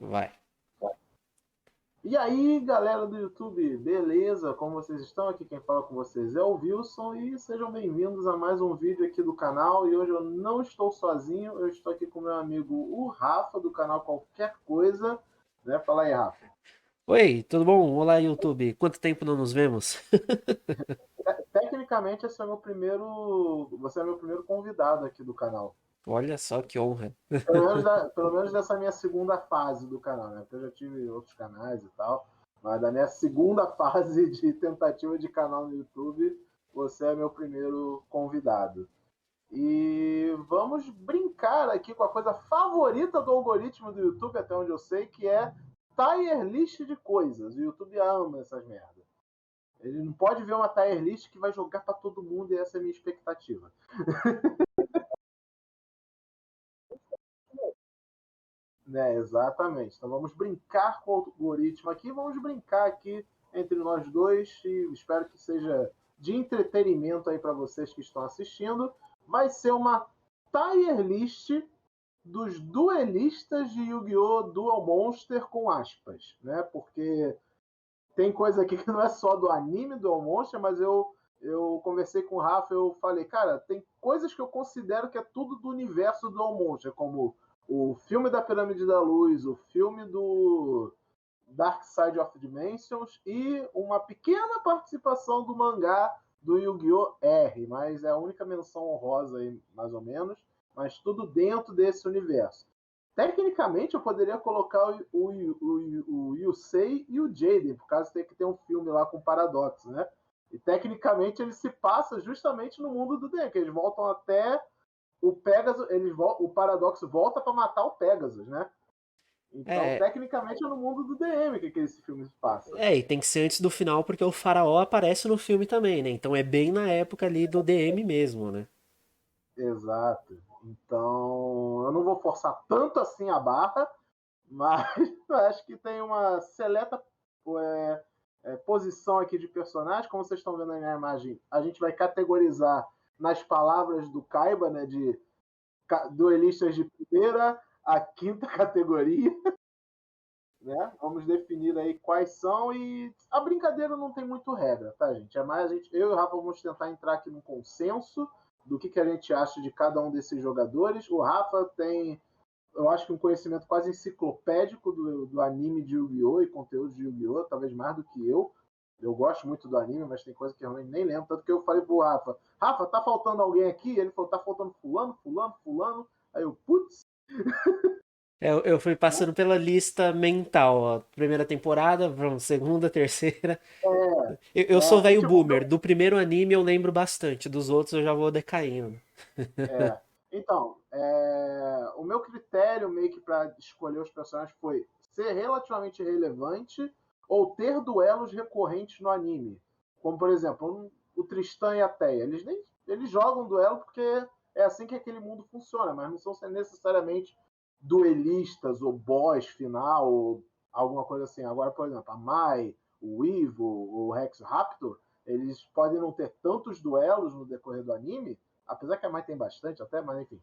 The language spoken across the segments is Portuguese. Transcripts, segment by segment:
Vai. E aí, galera do YouTube, beleza? Como vocês estão? Aqui quem fala com vocês é o Wilson e sejam bem-vindos a mais um vídeo aqui do canal. E hoje eu não estou sozinho, eu estou aqui com meu amigo o Rafa, do canal Qualquer Coisa, né? Fala aí, Rafa. Oi, tudo bom? Olá, YouTube. Quanto tempo não nos vemos? Tecnicamente, você é meu primeiro convidado aqui do canal. Olha só que honra. Pelo menos dessa minha segunda fase do canal, né? Porque eu já tive outros canais e tal. Mas da minha segunda fase de tentativa de canal no YouTube, você é meu primeiro convidado. E vamos brincar aqui com a coisa favorita do algoritmo do YouTube, até onde eu sei, que é tier list de coisas. O YouTube ama essas merdas. Ele não pode ver uma tier list que vai jogar para todo mundo e essa é a minha expectativa. Né, exatamente. Então vamos brincar com o algoritmo aqui, vamos brincar aqui entre nós dois e espero que seja de entretenimento aí para vocês que estão assistindo. Vai ser uma tier list dos duelistas de Yu-Gi-Oh! Duel Monster com aspas, né? Porque tem coisa aqui que não é só do anime Duel Monster, mas eu conversei com o Rafa, eu falei, cara, tem coisas que eu considero que é tudo do universo do Duel Monster, como o filme da Pirâmide da Luz, o filme do Dark Side of Dimensions e uma pequena participação do mangá do Yu-Gi-Oh! R, mas é a única menção honrosa aí, mais ou menos, mas tudo dentro desse universo. Tecnicamente, eu poderia colocar o Yusei e o Jaden, por causa de ter que ter um filme lá com Paradox, né? E tecnicamente ele se passa justamente no mundo do D, que eles voltam até o Pegasus, o Paradox volta para matar o Pegasus, né? Então, É, tecnicamente é no mundo do DM que esse filme se passa. e tem que ser antes do final porque o faraó aparece no filme também, né? Então é bem na época ali do DM mesmo, né? Exato. Então, eu não vou forçar tanto assim a barra, mas eu acho que tem uma seleta é, posição aqui de personagem. Como vocês estão vendo aí na imagem, a gente vai categorizar nas palavras do Kaiba, né, de duelistas de primeira a quinta categoria. Né? Vamos definir aí quais são e a brincadeira não tem muito regra, tá, gente? É mais eu e o Rafa vamos tentar entrar aqui num consenso do que a gente acha de cada um desses jogadores. O Rafa tem, eu acho que um conhecimento quase enciclopédico do anime de Yu-Gi-Oh! E conteúdo de Yu-Gi-Oh! Talvez mais do que eu. Eu gosto muito do anime, mas tem coisa que eu realmente nem lembro. Tanto que eu falei pro Rafa, Rafa, tá faltando alguém aqui? Ele falou, tá faltando fulano, fulano, fulano. Aí eu, putz, Eu fui né? passando pela lista mental, ó. Primeira temporada, vamos, segunda, terceira. Eu sou E velho tipo, boomer. Do primeiro anime eu lembro bastante, dos outros eu já vou decaindo. É. Então, o meu critério meio que para escolher os personagens foi ser relativamente relevante ou ter duelos recorrentes no anime. Como, por exemplo, o Tristan e a Teia. Eles jogam duelo porque é assim que aquele mundo funciona, mas não são necessariamente duelistas ou boss final ou alguma coisa assim. Agora, por exemplo, a Mai, o Ivo, o Rex Raptor, eles podem não ter tantos duelos no decorrer do anime, apesar que a Mai tem bastante até, mas enfim.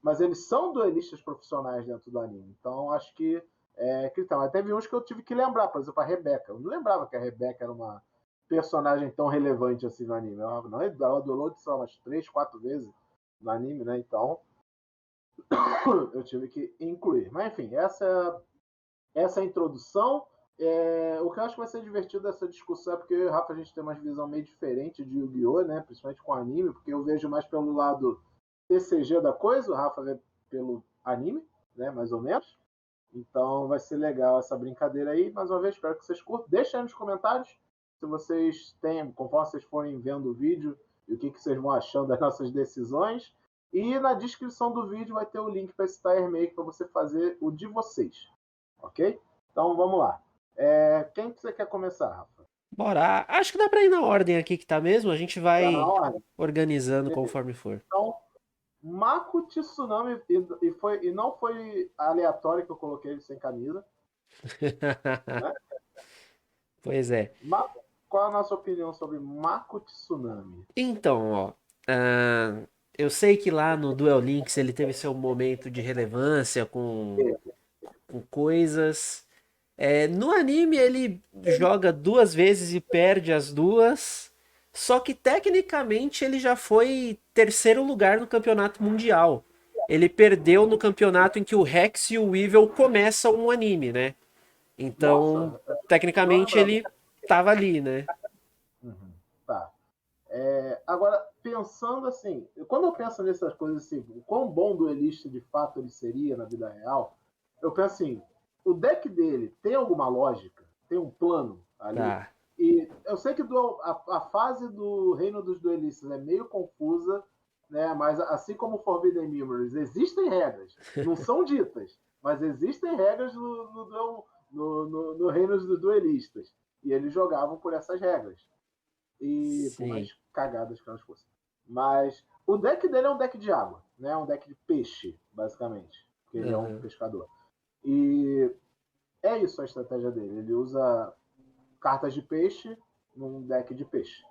Mas eles são duelistas profissionais dentro do anime. Então acho que critério. Mas teve uns que eu tive que lembrar, por exemplo, a Rebeca. Eu não lembrava que a Rebeca era uma personagem tão relevante assim no anime. Ela duelou só umas 3, 4 vezes no anime, né? Então eu tive que incluir. Mas enfim, essa é a introdução. O que eu acho que vai ser divertido dessa discussão é porque eu e o Rafa a gente tem uma visão meio diferente de Yu-Gi-Oh!, né? Principalmente com anime, porque eu vejo mais pelo lado TCG da coisa, o Rafa vê pelo anime, né? Mais ou menos. Então vai ser legal essa brincadeira aí. Mais uma vez, espero que vocês curtam. Deixem aí nos comentários se vocês têm, conforme vocês forem vendo o vídeo, e o que vocês vão achando das nossas decisões. E na descrição do vídeo vai ter o link para esse Tire Make para você fazer o de vocês. Ok? Então vamos lá. Quem que você quer começar, Rafa? Bora, acho que dá pra ir na ordem aqui que tá mesmo, a gente Tá na vai ordem? organizando Beleza. conforme for. Então, Mako Tsunami, e não foi aleatório que eu coloquei ele sem camisa. Né? Pois é. Qual a nossa opinião sobre Mako Tsunami? Então, ó, ah, eu sei que lá no Duel Links ele teve seu momento de relevância com coisas. No anime ele joga duas vezes e perde as duas. Só que tecnicamente ele já foi terceiro lugar no campeonato mundial. Ele perdeu no campeonato em que o Rex e o Weevil começam um anime, né? Então, Nossa, não tecnicamente lembrava. ele tava ali, né? Uhum, tá. Agora, pensando assim, quando eu penso nessas coisas assim, o quão bom duelista de fato ele seria na vida real, eu penso assim, o deck dele tem alguma lógica? Tem um plano ali? Tá. E eu sei que a fase do Reino dos Duelistas é meio confusa, né? Mas assim como Forbidden Memories, existem regras. Não são ditas, mas existem regras no Reino dos Duelistas. E eles jogavam por essas regras. E por Sim. mais cagadas que elas fossem. Mas o deck dele é um deck de água, né? Um deck de peixe, basicamente. Porque ele é um Aham. pescador. E é isso a estratégia dele. Ele usa cartas de peixe num deck de peixe.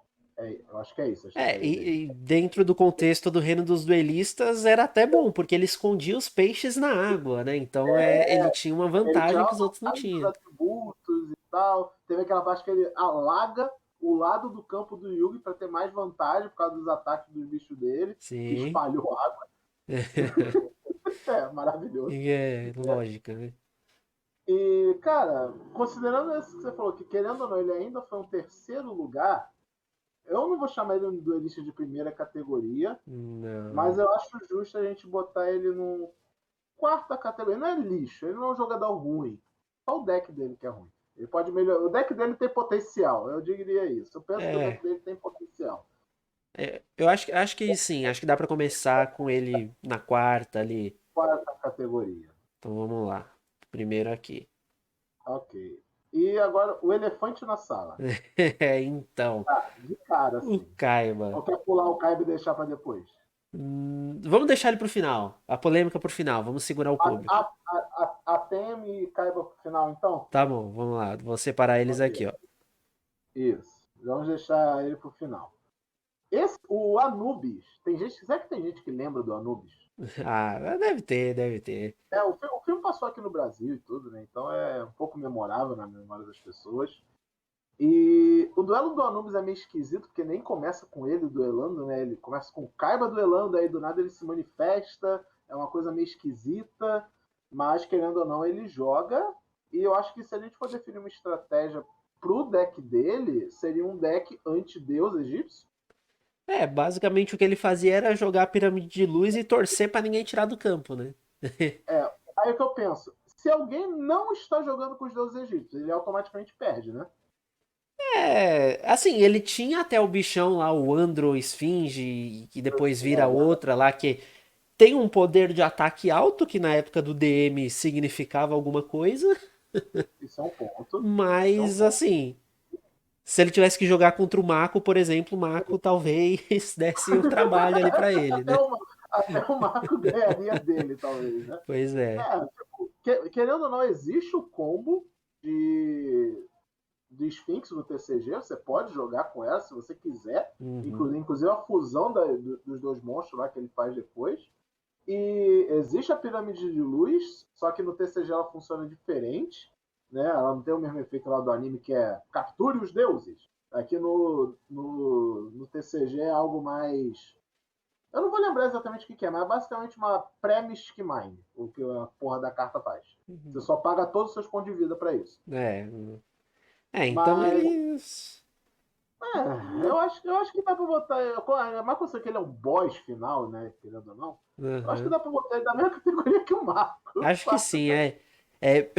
Eu acho que é isso a estratégia dele. E dentro do contexto do Reino dos Duelistas era até bom, porque ele escondia os peixes na água, né? Então ele tinha uma Ele tinha vantagem que os outros não vários tinham. atributos e tal. Teve aquela parte que ele alaga o lado do campo do Yugi para ter mais vantagem por causa dos ataques dos bichos dele, que Sim. espalhou água. Maravilhoso. Lógica, né? E, cara, considerando isso que você falou, que querendo ou não, ele ainda foi um terceiro lugar, eu não vou chamar ele um duelista de primeira categoria, mas Não. eu acho justo a gente botar ele no quarta categoria. Não é lixo, ele não é um jogador ruim. Só o deck dele que é ruim. Ele pode melhorar. O deck dele tem potencial, eu diria isso. Eu penso que o deck É. dele tem potencial. Eu acho que sim, acho que dá pra começar com ele na quarta ali. Quarta categoria. Então vamos lá. Primeiro aqui. Ok. E agora o elefante na sala. Então, Tá, de cara, o assim. Kaiba. Ou quer pular o Kaiba e deixar pra depois? Vamos deixar ele pro final. A polêmica pro final. Vamos segurar o A, público. a TM e Kaiba pro final, então? Tá bom, vamos lá. Vou separar eles Ok. aqui, ó. Isso. Vamos deixar ele pro final. O Anubis, será que tem gente que lembra do Anubis? Ah, deve ter, deve ter. O filme passou aqui no Brasil e tudo, né? Então é um pouco memorável na memória das pessoas. E o duelo do Anubis é meio esquisito, porque nem começa com ele duelando, né? Ele começa com o Kaiba duelando, aí do nada ele se manifesta, é uma coisa meio esquisita, mas querendo ou não, ele joga. E eu acho que se a gente for definir uma estratégia pro deck dele, seria um deck anti-deus egípcio. Basicamente o que ele fazia era jogar a pirâmide de luz e torcer pra ninguém tirar do campo, né? É, aí é que eu penso, se alguém não está jogando com os deuses egípcios, ele automaticamente perde, né? Assim, ele tinha até o bichão lá, o Andro Esfinge, que depois vira É, outra lá, que tem um poder de ataque alto, que na época do DM significava alguma coisa, isso é um ponto. Isso é um mas ponto. assim, se ele tivesse que jogar contra o Mako, por exemplo, o Mako talvez desse o trabalho ali pra ele, Até né? o, até o Marco ganharia dele, talvez, né? Pois é. Tipo, querendo ou não, existe o combo de Sphinx no TCG, você pode jogar com ela se você quiser, Uhum. inclusive a fusão dos dois monstros lá que ele faz depois. E existe a pirâmide de luz, só que no TCG ela funciona diferente, né? Ela não tem o mesmo efeito lá do anime que é capture os deuses. Aqui no TCG é algo mais. Eu não vou lembrar exatamente o que é, mas é basicamente uma pré-Mystic Mind, o que a porra da carta faz. Você só paga todos os seus pontos de vida para isso. É. Então Mas eles. eu acho que dá pra botar. Mas considerando que ele é um boss final, né? Querendo ou não. Eu acho que Aham. dá pra botar ele da mesma categoria que o Marco. Acho que Fácil, sim, né?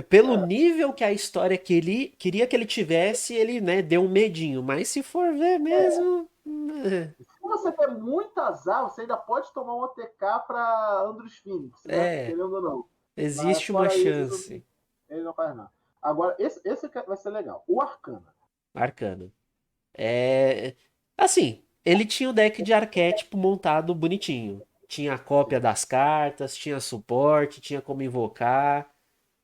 pelo nível que a história que ele queria que ele tivesse, ele, né, deu um medinho. Mas se for ver mesmo. Se você der muito azar, você ainda pode tomar um OTK pra Andros Phoenix, né? É, Querendo ou não. Mas existe uma fora isso, chance. ele não faz nada. Agora, esse vai ser legal. O Arcana. Arcano. É. Assim, ele tinha o deck de arquétipo montado bonitinho. Tinha a cópia Sim. das cartas, tinha suporte, tinha como invocar.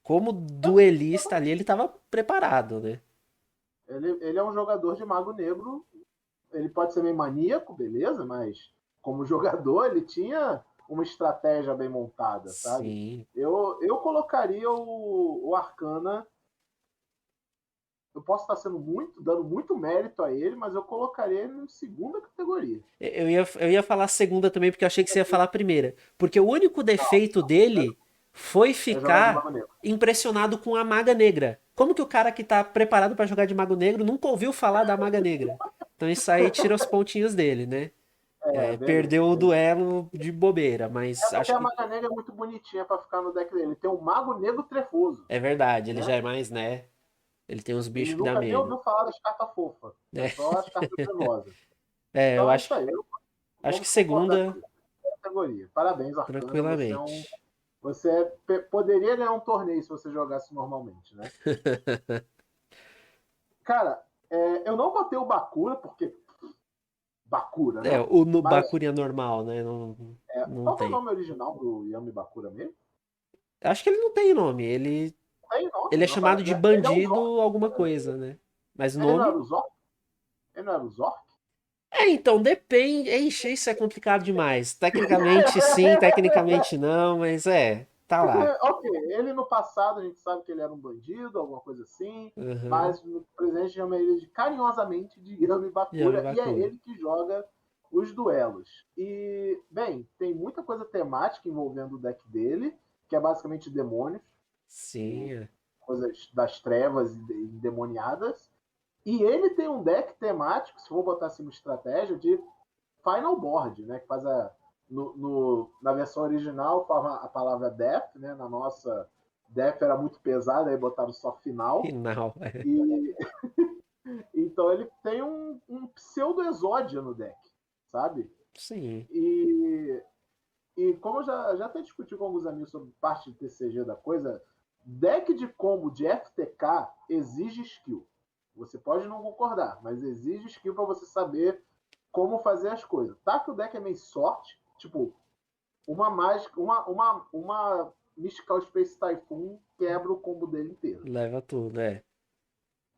Como duelista ali, ele estava preparado, né? Ele é um jogador de Mago Negro. Ele pode ser meio maníaco, beleza, mas como jogador, ele tinha uma estratégia bem montada, sabe? Sim. Eu colocaria o Arcana. Eu posso estar dando muito mérito a ele, mas eu colocaria ele em segunda categoria. Eu ia falar a segunda também, porque eu achei que você ia falar a primeira. Porque o único defeito dele foi É jogar de ficar Mago Negro. impressionado com a Maga Negra. Como que o cara que tá preparado pra jogar de Mago Negro nunca ouviu falar da Maga Negra? Então isso aí tira os pontinhos dele, né? É, É, beleza, perdeu o beleza. duelo de bobeira, É mas porque acho a que Maga Negra é muito bonitinha pra ficar no deck dele. Ele tem o Mago Negro Trefoso, é verdade, ele né? já é mais, né? Ele tem uns Ele bichos que dá nunca nem medo. ouviu falar das cartas fofas. É Né? só as cartas trevosas. Eu Então é isso acho, aí. acho que Vamos concordar segunda, com a categoria. Parabéns, Arcana. tranquilamente. Poderia ganhar um torneio se você jogasse normalmente, né? Cara, eu não botei o Bakura, porque Bakura, É, né? o no Mas Bakuri é normal, né? Não, não qual que é o tem. nome original do Yami Bakura mesmo? Acho que ele não tem nome. Tem Ele nome, é não chamado de aparece. Ele é o bandido Zork. alguma coisa, né? Mas Ele não nome. era o Zork? Ele não era o Zork? Então, depende. Ixi, isso é complicado demais. Tecnicamente sim, tecnicamente não, mas tá lá. Ok, ele no passado a gente sabe que ele era um bandido, alguma coisa assim, Uhum. mas no presente chama ele carinhosamente de Yami Yami Bakura e é Bakura. ele que joga os duelos. E, bem, tem muita coisa temática envolvendo o deck dele, que é basicamente demônios, Sim, é. coisas das trevas e endemoniadas. E ele tem um deck temático, se for botar assim uma estratégia, de Final Board, né? Que faz na versão original fala a palavra Death, né? Na nossa, Death era muito pesada, aí botaram só final. Final. É. E então ele tem um pseudo exódia no deck, sabe? Sim, E, e como eu já até discuti com alguns amigos sobre parte de TCG da coisa, deck de combo de FTK exige skill. Você pode não concordar, mas exige skill para você saber como fazer as coisas. Tá que o deck é meio sorte, tipo, uma mágica, uma Mystical Space Typhoon quebra o combo dele inteiro. leva tudo, é.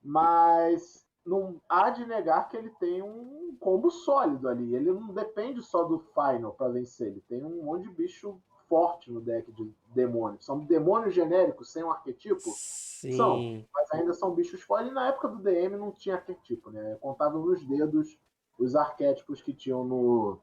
Mas não há de negar que ele tem um combo sólido ali. Ele não depende só do final para vencer. Ele tem um monte de bicho forte no deck de demônios. São demônios genéricos sem um arquetipo? São, Sim. mas ainda são bichos fortes. E na época do DM não tinha arquetipo, né? Eu contava nos dedos os arquétipos que tinham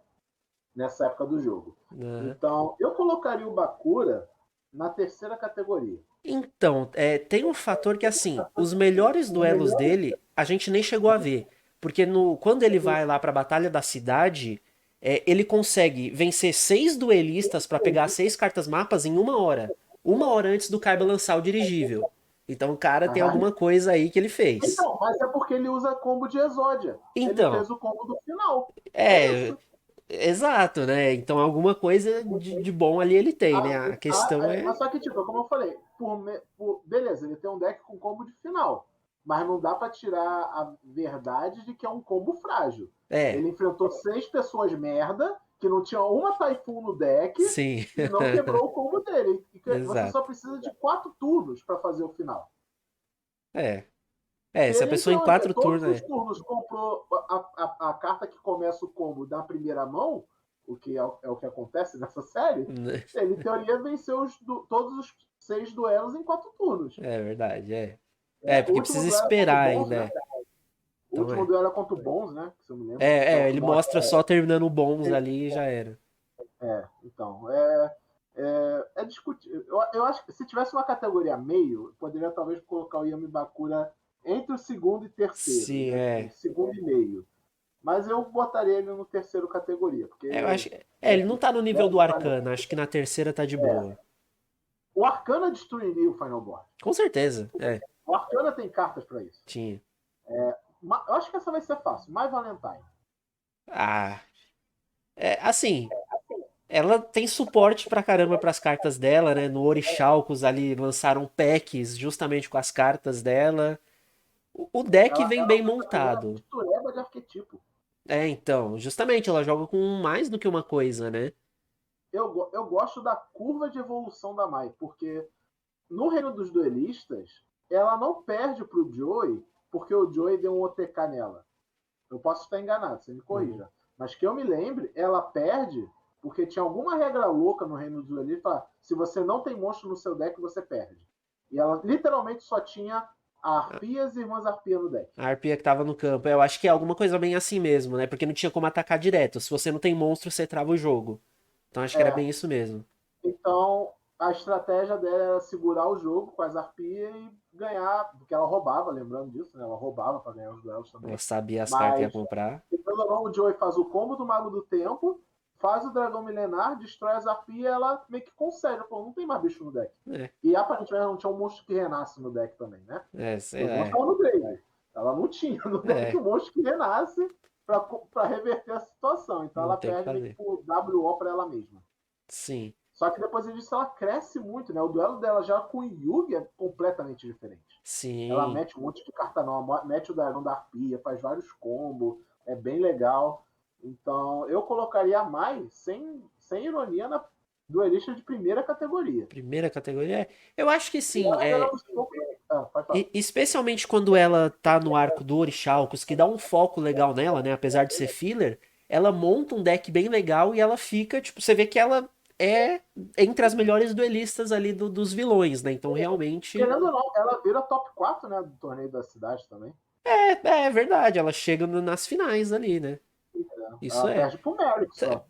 nessa época do jogo. Aham. Então, eu colocaria o Bakura na terceira categoria. Então, tem um fator que, assim, os melhores duelos dele a gente nem chegou a ver. Porque quando ele vai lá pra Batalha da Cidade, ele consegue vencer 6 duelistas pra pegar 6 cartas mapas em 1 hora. 1 hora antes do Kaiba lançar o dirigível. Então o cara tem alguma coisa aí que ele fez. Então, mas é porque ele usa combo de Exódia. Ele Então, fez o combo do final. É é. isso. Exato, né? Então alguma coisa de bom ali ele tem, né? A questão Mas só que, tipo, como eu falei, beleza, ele tem um deck com combo de final. Mas não dá pra tirar a verdade de que é um combo frágil. É, Ele enfrentou 6 pessoas merda, que não tinha uma Typhoon no deck, sim. e não quebrou o combo dele. E você só Exato. precisa de 4 turnos pra fazer o final. É. Se Se a ele, em pessoa em teoria, quatro todos turnos. os turnos comprou a carta que começa o combo da primeira mão, o que é o que acontece nessa série, Né? ele, em teoria, venceu todos os 6 duelos em 4 turnos. É verdade, é. O Porque último precisa duelo é contra o esperar Bons, ainda. né? O Então último é. duelo é contra o Bons, né? Se eu me lembro. Que é o que Ele mostra. mostra só terminando bons ali e já era. Então. É discutir. Eu acho que se tivesse uma categoria meio, eu poderia talvez colocar o Yami Bakura entre o segundo e terceiro, Sim, né? é. Segundo e meio. Mas eu botaria ele no terceiro categoria, porque Eu acho. Ele não tá no nível do Arcana, acho que na terceira tá de boa. o Arcana destruiria o Final Board. Com certeza, O Arcana tem cartas para isso. tinha. Eu acho que essa vai ser fácil. My Valentine. Ah, assim, ela tem suporte pra caramba pras cartas dela, né? No Orichalcos ali lançaram packs justamente com as cartas dela. O deck Ela, vem ela bem usa uma montado. mistureba de arquetipo. Então, justamente, ela joga com mais do que uma coisa, né? Eu gosto da curva de evolução da Mai, porque no Reino dos Duelistas, ela não perde pro Joey, porque o Joey deu um OTK nela. Eu posso estar enganado, você me Uhum. corrija. Mas que eu me lembre, ela perde porque tinha alguma regra louca no Reino dos Duelistas, se você não tem monstro no seu deck, você perde. E ela literalmente só tinha arpias e irmãs arpia no deck. A arpia que tava no campo. Eu acho que é alguma coisa bem assim mesmo, né? Porque não tinha como atacar direto. Se você não tem monstro, você trava o jogo. Então acho que era É, bem isso mesmo. então a estratégia dela era segurar o jogo com as arpias e ganhar, porque ela roubava, lembrando disso, né? Ela roubava para ganhar os duelos Ela também. sabia as cartas que ia Mas, comprar. pelo não, o Joey faz o combo do Mago do Tempo, faz o Dragão Milenar, destrói as arpias e ela meio que consegue. Pô, não tem mais bicho no deck. É, E aparentemente não tinha um monstro que renasce no deck também, né? sei Os lá. monstros estavam no Grave. Ela não tinha no deck É, um monstro que renasce para reverter a situação. Então não ela tem o que perde meio que fazer. por WO para ela mesma. Sim, Só que depois disso ela cresce muito, né? O duelo dela já com o Yugi é completamente diferente. Ela sim. mete um monte de carta nova, mete o dragão da arpia, faz vários combos, é bem legal. Então eu colocaria a Mai, sem ironia, na duelista de primeira categoria. Primeira categoria. Eu acho que E sim. ela era um pouco. Ah, pode falar. Especialmente quando ela tá no arco do Orixalcos, que dá um foco legal nela, né? Apesar de ser filler, ela monta um deck bem legal e ela fica, tipo, você vê que ela é entre as melhores duelistas ali dos vilões, né? Então realmente Querendo ou não, ela vira top 4, né, do torneio da cidade também. é verdade, ela chega nas finais ali, né? Isso Ela é. perde pro Merrick só.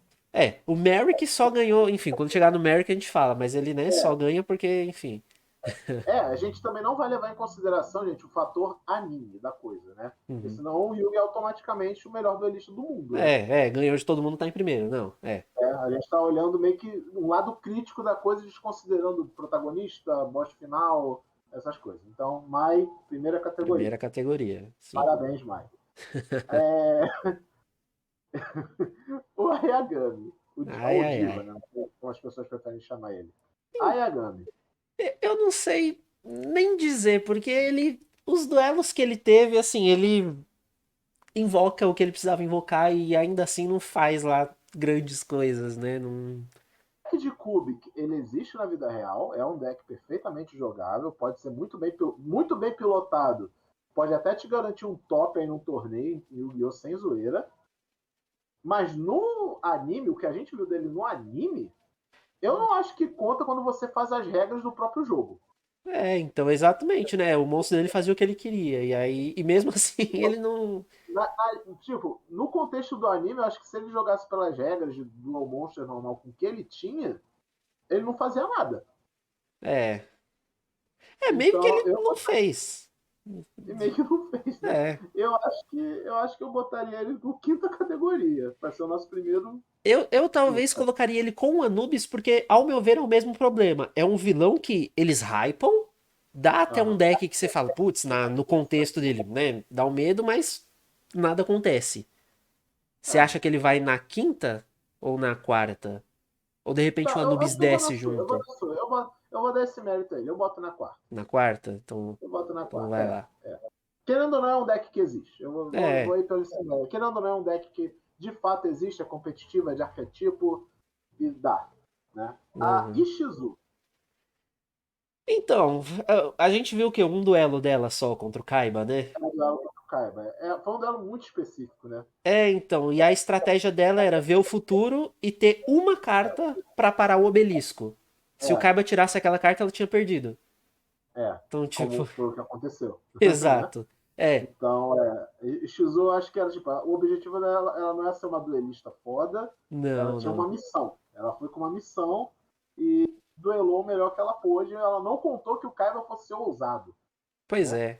O Merrick só ganhou, enfim, quando chegar no Merrick a gente fala, mas ele, né, só ganha porque, enfim. A gente também não vai levar em consideração, gente, o fator anime da coisa, né? Porque Uhum. senão o Yugi é automaticamente o melhor duelista do mundo, né? Ganhou de todo mundo tá em primeiro, não, A gente está olhando meio que um lado crítico da coisa, desconsiderando protagonista, boss final, essas coisas. Então, Mai, primeira categoria. primeira categoria, sim. Parabéns, Mai. É... O Ayagami, Ai, ou ai, Diva, ai. né? Como as pessoas preferem chamar ele. Ayagami. Eu não sei nem dizer, porque os duelos que ele teve, assim, ele invoca o que ele precisava invocar e ainda assim não faz lá grandes coisas, né? Não... O deck de Kubik, ele existe na vida real, é um deck perfeitamente jogável, pode ser muito bem pilotado, pode até te garantir um top aí num torneio em Yu-Gi-Oh! Sem zoeira. Mas no anime, o que a gente viu dele no anime, eu não acho que conta quando você faz as regras do próprio jogo. Então, exatamente, né? O monstro dele fazia o que ele queria, e aí, e mesmo assim, ele não. Tipo, no contexto do anime, eu acho que se ele jogasse pelas regras de Dual Monster normal com o que ele tinha, ele não fazia nada. É. Meio que Então, ele não fez. meio que não fez, né? É. Eu acho que eu botaria ele com quinta categoria, para ser o nosso primeiro. Eu talvez colocaria ele com o Anubis, porque, ao meu ver, é o mesmo problema. É um vilão que eles hypam, dá até um Aham. deck que você fala, putz, no contexto dele, né? Dá um medo, mas nada acontece. Você É. acha que ele vai na quinta ou na quarta? Ou de repente o Tá, eu Anubis acho que eu vou na desce sua. Eu vou junto? na sua. Eu vou dar esse mérito aí. Eu boto na quarta. Na quarta? Então, Eu boto na então quarta. vai lá. Querendo ou não, é um deck que existe. Eu vou É, ir pelo cenário. Querendo ou não, é um deck que de fato existe, é competitivo, é de arquetipo e dá. Né? A uhum. Ishizu. Então, a gente viu que um duelo dela só contra o Kaiba, né? É um duelo contra o Kaiba. Foi um duelo muito específico, né? Então, e a estratégia dela era ver o futuro e ter uma carta pra parar o obelisco. Se o É, Kaiba tirasse aquela carta, ela tinha perdido. Então, tipo, como foi o que aconteceu. Né? exato. É, Então, Ishizu, eu acho que era tipo, o objetivo dela ela não é ser uma duelista foda, ela não, tinha uma não. missão. Ela foi com uma missão e duelou o melhor que ela pôde. Ela não contou que o Kaiba fosse ser ousado. Pois Né? é.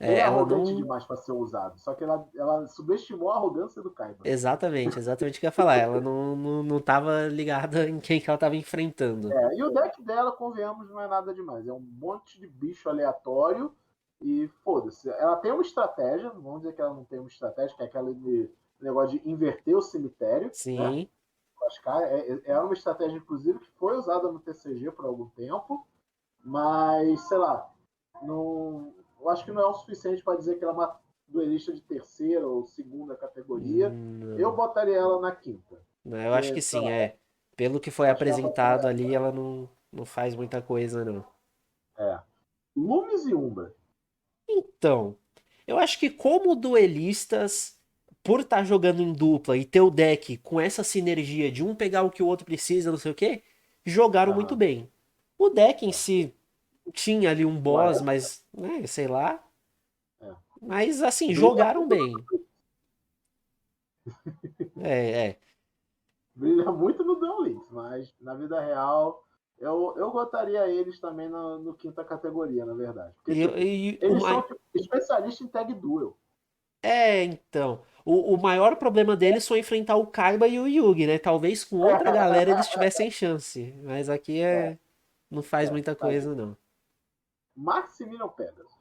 Ele é Ela arrogante não. demais para ser ousado. Só que ela subestimou a arrogância do Kaiba. Exatamente o que eu ia falar. Ela não tava ligada em quem que ela tava enfrentando. E o deck dela, convenhamos, não é nada demais. É um monte de bicho aleatório e foda-se. Ela tem uma estratégia, não vamos dizer que ela não tem uma estratégia, que é aquele negócio de inverter o cemitério, né? Sim, É uma estratégia, inclusive, que foi usada no TCG por algum tempo, mas, sei lá, não, eu acho que não é o suficiente para dizer que ela é uma duelista de terceira ou segunda categoria. Eu não. botaria ela na quinta. Eu acho Porque, que sei sim, lá, é. Pelo que foi acho que ela apresentado ali, ela não faz muita coisa, não. Lumes e Umbra. Então, eu acho que como duelistas, por estar jogando em dupla e ter o deck com essa sinergia de um pegar o que o outro precisa, não sei o quê, jogaram muito Aham. bem. O deck em É. si tinha ali um O boss, Aleph, mas, né, sei lá. é. Mas assim, Brilha jogaram muito, bem. É, é. brilha muito no Duel Links, mas na vida real eu botaria eles também no quinta categoria, na verdade. Porque, tipo, E eles são tipo, especialistas em tag duel. então. O maior problema deles foi enfrentar o Kaiba e o Yugi, né? Talvez com outra galera eles tivessem chance. Mas aqui É, não faz é, muita tá aí. coisa, não. Maximilian Pegasus.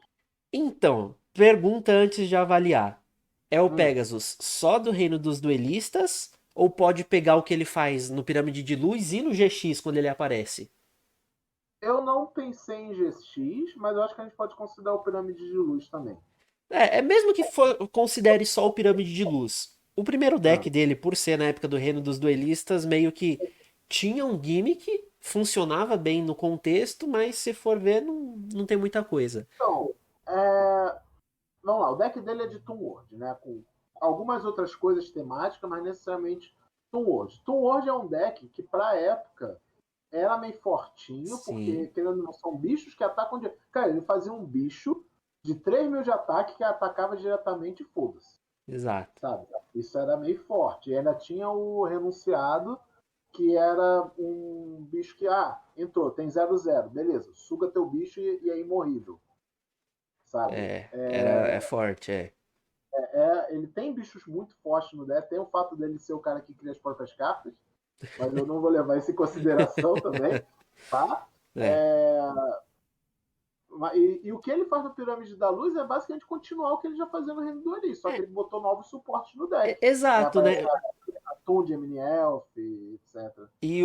Então, pergunta antes de avaliar. É o Hum, Pegasus só do reino dos duelistas? Ou pode pegar o que ele faz no Pirâmide de Luz e no GX quando ele aparece? eu não pensei em GX, mas eu acho que a gente pode considerar o Pirâmide de Luz também. É mesmo que considere só o Pirâmide de Luz. O primeiro Ah, deck dele, por ser na época do Reino dos Duelistas, meio que tinha um gimmick, funcionava bem no contexto, mas se for ver, não tem muita coisa. então, vamos lá, o deck dele é de Toon World, né? Com algumas outras coisas temáticas, mas necessariamente Toon World. Toon World é um deck que, pra época, era meio fortinho, porque, Sim, querendo ou não, são bichos que atacam. Cara, ele fazia um bicho de 3.000 de ataque que atacava diretamente e foda-se, exato. sabe? Isso era meio forte. E ainda tinha o renunciado, que era um bicho que, entrou, tem 0/0, beleza, suga teu bicho e é imorrível, sabe? É forte, é. Ele tem bichos muito fortes no deck, tem o fato dele ser o cara que cria as próprias cartas, mas eu não vou levar isso em consideração também, tá? É. É, e o que ele faz no Pirâmide da Luz é basicamente continuar o que ele já fazia no Reino do Ori, só que É, ele botou novos suportes no deck. Né? exato, Aparece né? a Toon de Emily Elf, etc. E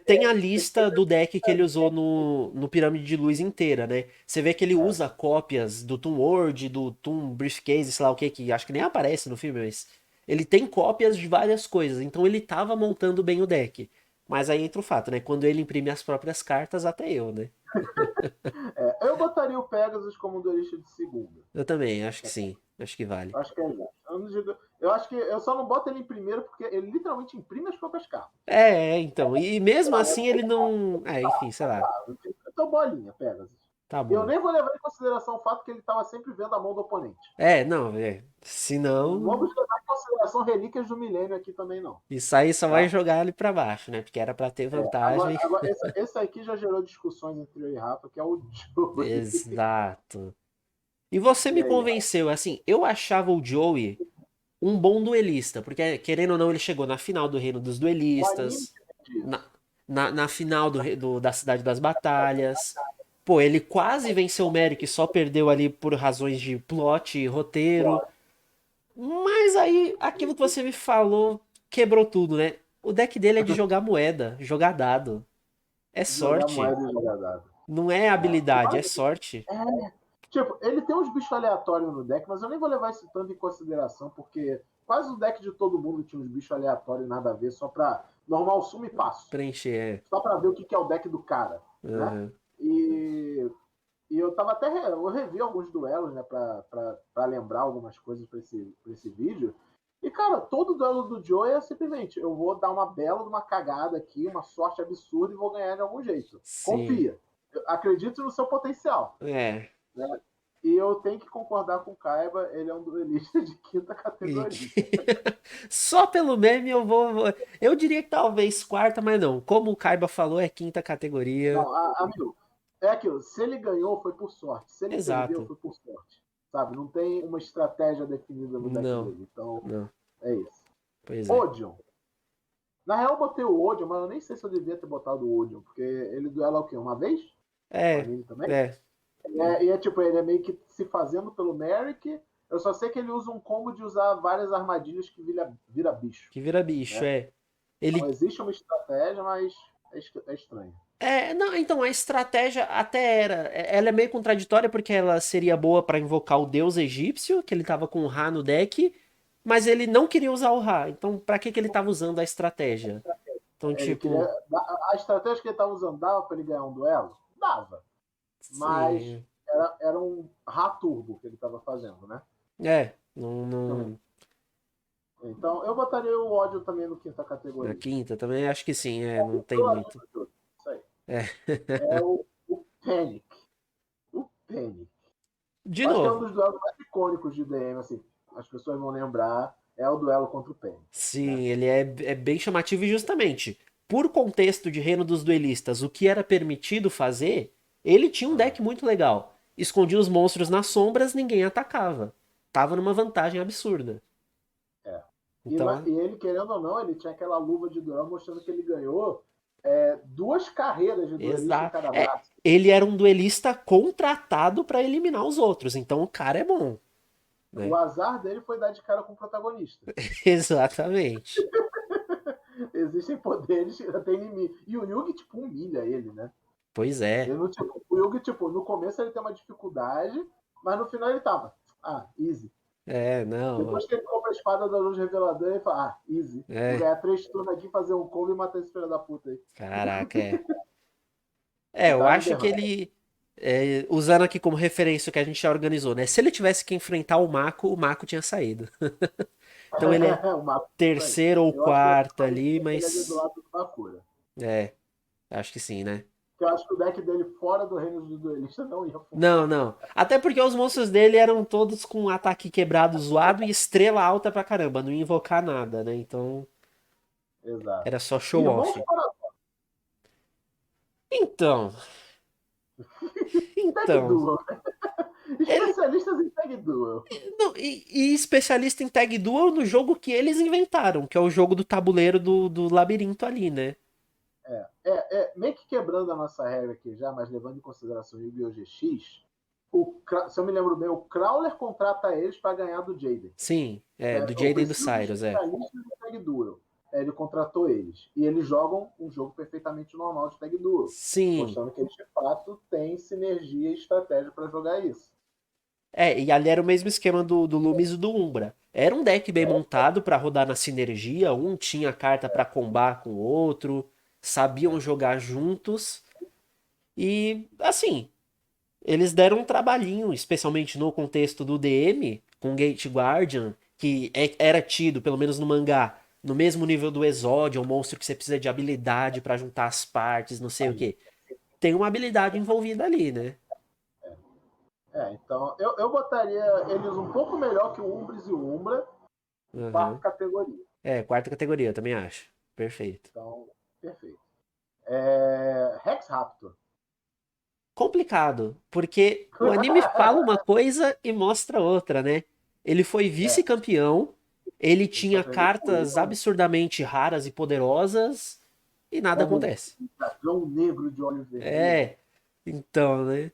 tem a lista do deck que ele usou no Pirâmide de Luz inteira, né? Você vê que ele É, usa cópias do Toon World, do Toon Briefcase, sei lá o que acho que nem aparece no filme, mas ele tem cópias de várias coisas, então ele tava montando bem o deck. Mas aí entra o fato, né? Quando ele imprime as próprias cartas, até eu, né? eu botaria o Pegasus como duelista de segunda. Eu também, acho que sim. Acho que vale. Eu acho que é justo. Eu acho que eu só não boto ele em primeiro porque ele literalmente imprime as próprias cartas. Então. E mesmo assim ele não. Enfim, sei lá. Então, bolinha, Pegasus. Tá Eu bom. nem vou levar em consideração o fato que ele estava sempre vendo a mão do oponente. Não, Se Não não. vamos levar em consideração relíquias do milênio aqui também, não. Isso aí só vai Tá? jogar ele pra baixo, né? Porque era pra ter Agora, vantagem. agora esse aqui já gerou discussões entre eu e Rafa, que é o Joey. Exato. E você E me aí, Rafa? convenceu, assim, eu achava o Joey um bom duelista, porque querendo ou não, ele chegou na final do Reino dos O anime Duelistas, diz na, isso. na final da Cidade das Batalhas. Pô, ele quase venceu o Merrick, só perdeu ali por razões de plot e roteiro. Mas aí, aquilo que você me falou quebrou tudo, né? O deck dele é de jogar moeda, jogar dado. É Jogar sorte. moeda e jogar dado. Não é É. habilidade, é sorte. Tipo, ele tem uns bichos aleatórios no deck, mas eu nem vou levar isso tanto em consideração, porque quase o deck de todo mundo tinha uns bichos aleatórios nada a ver, só pra normal suma e passo. Preencher, Só pra ver o que é o deck do cara, né? Aham. E, e eu tava até. Eu revi alguns duelos, né, pra lembrar algumas coisas pra esse vídeo. E, cara, todo duelo do Joe é simplesmente: eu vou dar uma bela de uma cagada aqui, uma sorte absurda e vou ganhar de algum jeito. Sim. Confia. Acredite no seu potencial. É. Né? E eu tenho que concordar com o Kaiba, ele é um duelista de quinta E categoria. Só pelo meme eu vou. Eu diria que talvez quarta, mas não. Como o Kaiba falou, é quinta categoria. Não, amigo, é aquilo. Se ele ganhou, foi por sorte. Se ele perdeu, Exato. foi por sorte. Sabe? Não tem uma estratégia definida no deck Não, dele. Então, não. é isso. Pois é. Odion. Na real, eu botei o Odion, mas eu nem sei se eu devia ter botado o Odion, porque ele duela o quê? Uma vez? No É, anime também? é. E é tipo, ele é meio que se fazendo pelo Merrick. Eu só sei que ele usa um combo de usar várias armadilhas que vira bicho. Que vira bicho, Né? é. Então Ele. existe uma estratégia, mas é estranho. Não, então a estratégia até era. Ela é meio contraditória porque ela seria boa pra invocar o deus egípcio, que ele tava com o Ra no deck, mas ele não queria usar o Ra. Então, pra que ele tava usando a estratégia? Então, Ele queria. tipo, A estratégia que ele estava usando dava para ele ganhar um duelo? Dava. Mas sim. era um turbo que ele estava fazendo, né? Não, não. Então, eu botaria o ódio também no quinta Na categoria. quinta também acho que sim, não tem Eu acho muito. tudo. Isso aí. É. É o Panic. O Panic. De Eu acho que é um novo, dos duelos mais icônicos de DM, assim. As pessoas vão lembrar. É o duelo contra o Panic, né? sim, ele é bem chamativo e justamente por contexto de Reino dos Duelistas, o que era permitido fazer, ele tinha um Aham. deck muito legal. Escondia os monstros nas sombras, ninguém atacava. Tava numa vantagem absurda. É. Então, E ele, querendo ou não, ele tinha aquela luva de duelo mostrando que ele ganhou duas carreiras de duelista em exato. cada É, braço. ele era um duelista contratado pra eliminar os outros, então o cara é bom, O né? azar dele foi dar de cara com o protagonista. Exatamente. Existem poderes, tem limite. E o Yugi, tipo, humilha ele, né? Pois é. Ele não, tipo, o Yugi, tipo, no começo ele tem uma dificuldade, mas no final ele tava. Ah, easy. É, não. Depois que ele compra a espada da luz reveladora, ele fala, ah, easy. Vou É, ganhar 3 turnos aqui, fazer um combo e matar esse filho da puta aí. caraca, é. É, E eu tá no acho que derrota. ele, usando aqui como referência o que a gente já organizou, né? Se ele tivesse que enfrentar o Mako tinha saído. Então ele é O Mako, isso aí. terceiro ou Eu acho que o quarto ali, favorito dele é ali do mas lado do Bakura. é, acho que sim, né? Porque eu acho que o deck dele fora do reino dos duelistas não ia Não, funcionar. não. Até porque os monstros dele eram todos com ataque quebrado, zoado e estrela alta pra caramba, não ia invocar nada, né? Então Exato. era só show E vamos off. para Então, Tag então, Duel. ele Especialistas em Tag Duel. não, e especialista em tag duel no jogo que eles inventaram, que é o jogo do tabuleiro do labirinto ali, né? Meio que quebrando a nossa regra aqui já, mas levando em consideração o Yu-Gi-Oh! GX, se eu me lembro bem, o Crowler contrata eles para ganhar do Jaden. Sim, do Eu Jaden e do preciso de Cyrus, é. especialistas em Tag Duel. Ele contratou eles. E eles jogam um jogo perfeitamente normal de Tag Duel. Sim. Mostrando que eles, de fato, têm sinergia e estratégia para jogar isso. E ali era o mesmo esquema do Lumis e do Umbra. Era um deck bem montado pra rodar na sinergia, um tinha carta pra combar com o outro, sabiam jogar juntos. E, assim, eles deram um trabalhinho, especialmente no contexto do DM, com Gate Guardian, que era tido, pelo menos no mangá, no mesmo nível do Exódio, um monstro que você precisa de habilidade pra juntar as partes, não sei o quê. Tem uma habilidade envolvida ali, né? Então eu botaria eles um pouco melhor que o Umbris e o Umbra, quarta Aham. categoria. Quarta categoria, eu também acho. Perfeito. Então, perfeito. Rex Raptor. Complicado, porque o anime fala uma coisa e mostra outra, né? Ele foi É, vice-campeão, ele ele só tinha perdeu pro cartas Ian, absurdamente raras e poderosas e nada como acontece. um dragão negro de olho vermelho. É, então, né?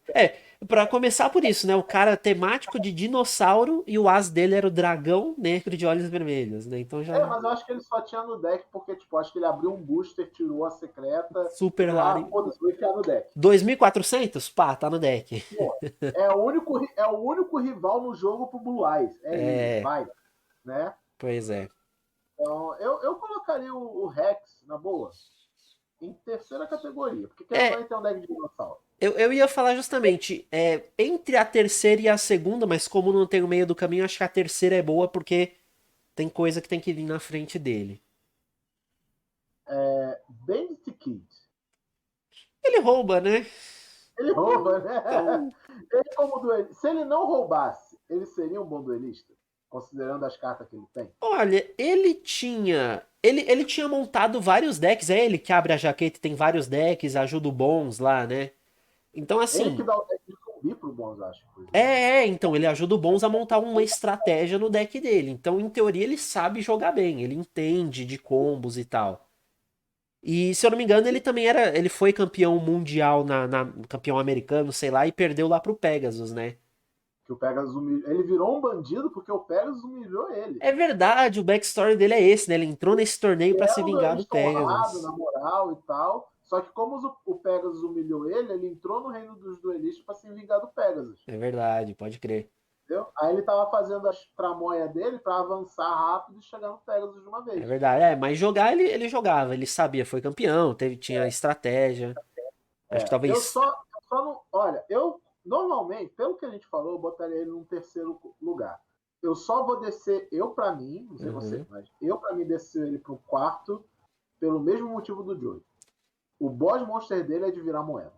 Pra começar por isso, né? O cara temático de dinossauro e o as dele era o dragão negro de olhos vermelhos, né? Então já Mas eu acho que ele só tinha no deck porque, tipo, acho que ele abriu um booster, tirou a secreta e super falou, raro. ah, foda-se, vou enfiar no deck. 2400? Pá, tá no deck. Pô, é o único rival no jogo pro Blue Eyes. É ele, É, vai, né? pois é. Então, eu colocaria o Rex, na boa, em terceira categoria, porque querendo ou não, É, ele tem um deck de dinossauro. eu ia falar justamente, entre a terceira e a segunda, mas como não tem o meio do caminho, acho que a terceira é boa porque tem coisa que tem que vir na frente dele. Bandit Kid. Ele rouba, né? Ele rouba, né? Então, Ele como duelista. Se ele não roubasse, ele seria um bom duelista? Considerando as cartas que ele tem. olha, ele tinha. Ele tinha montado vários decks, é ele que abre a jaqueta e tem vários decks, ajuda o Bons lá, né? Então, Ele que assim. dá o deck de zumbi pro Bons, acho, inclusive. Então, ele ajuda o Bons a montar uma estratégia no deck dele. Então, em teoria, ele sabe jogar bem, ele entende de combos e tal. E se eu não me engano, ele também era. Ele foi campeão mundial campeão americano, sei lá, e perdeu lá pro Pegasus, né? Que o Pegasus humilhou. Ele virou um bandido porque o Pegasus humilhou ele. É verdade, o backstory dele é esse, né? Ele entrou nesse torneio Ele pra se era um vingar do duelista honrado, Pegasus. na moral e tal. Só que como o Pegasus humilhou ele, ele entrou no reino dos duelistas pra se vingar do Pegasus. É verdade, pode crer. Entendeu? Aí ele tava fazendo as tramóias dele pra avançar rápido e chegar no Pegasus de uma É vez. verdade. Mas jogar ele jogava, ele sabia, foi campeão, tinha estratégia. Acho que Eu talvez. só não. Olha, eu normalmente, pelo que a gente falou, eu botaria ele num terceiro lugar. eu só vou descer, eu pra mim, não sei você, Uhum. mas eu pra mim descer ele pro quarto pelo mesmo motivo do Joey. O boss monster dele é de virar moeda.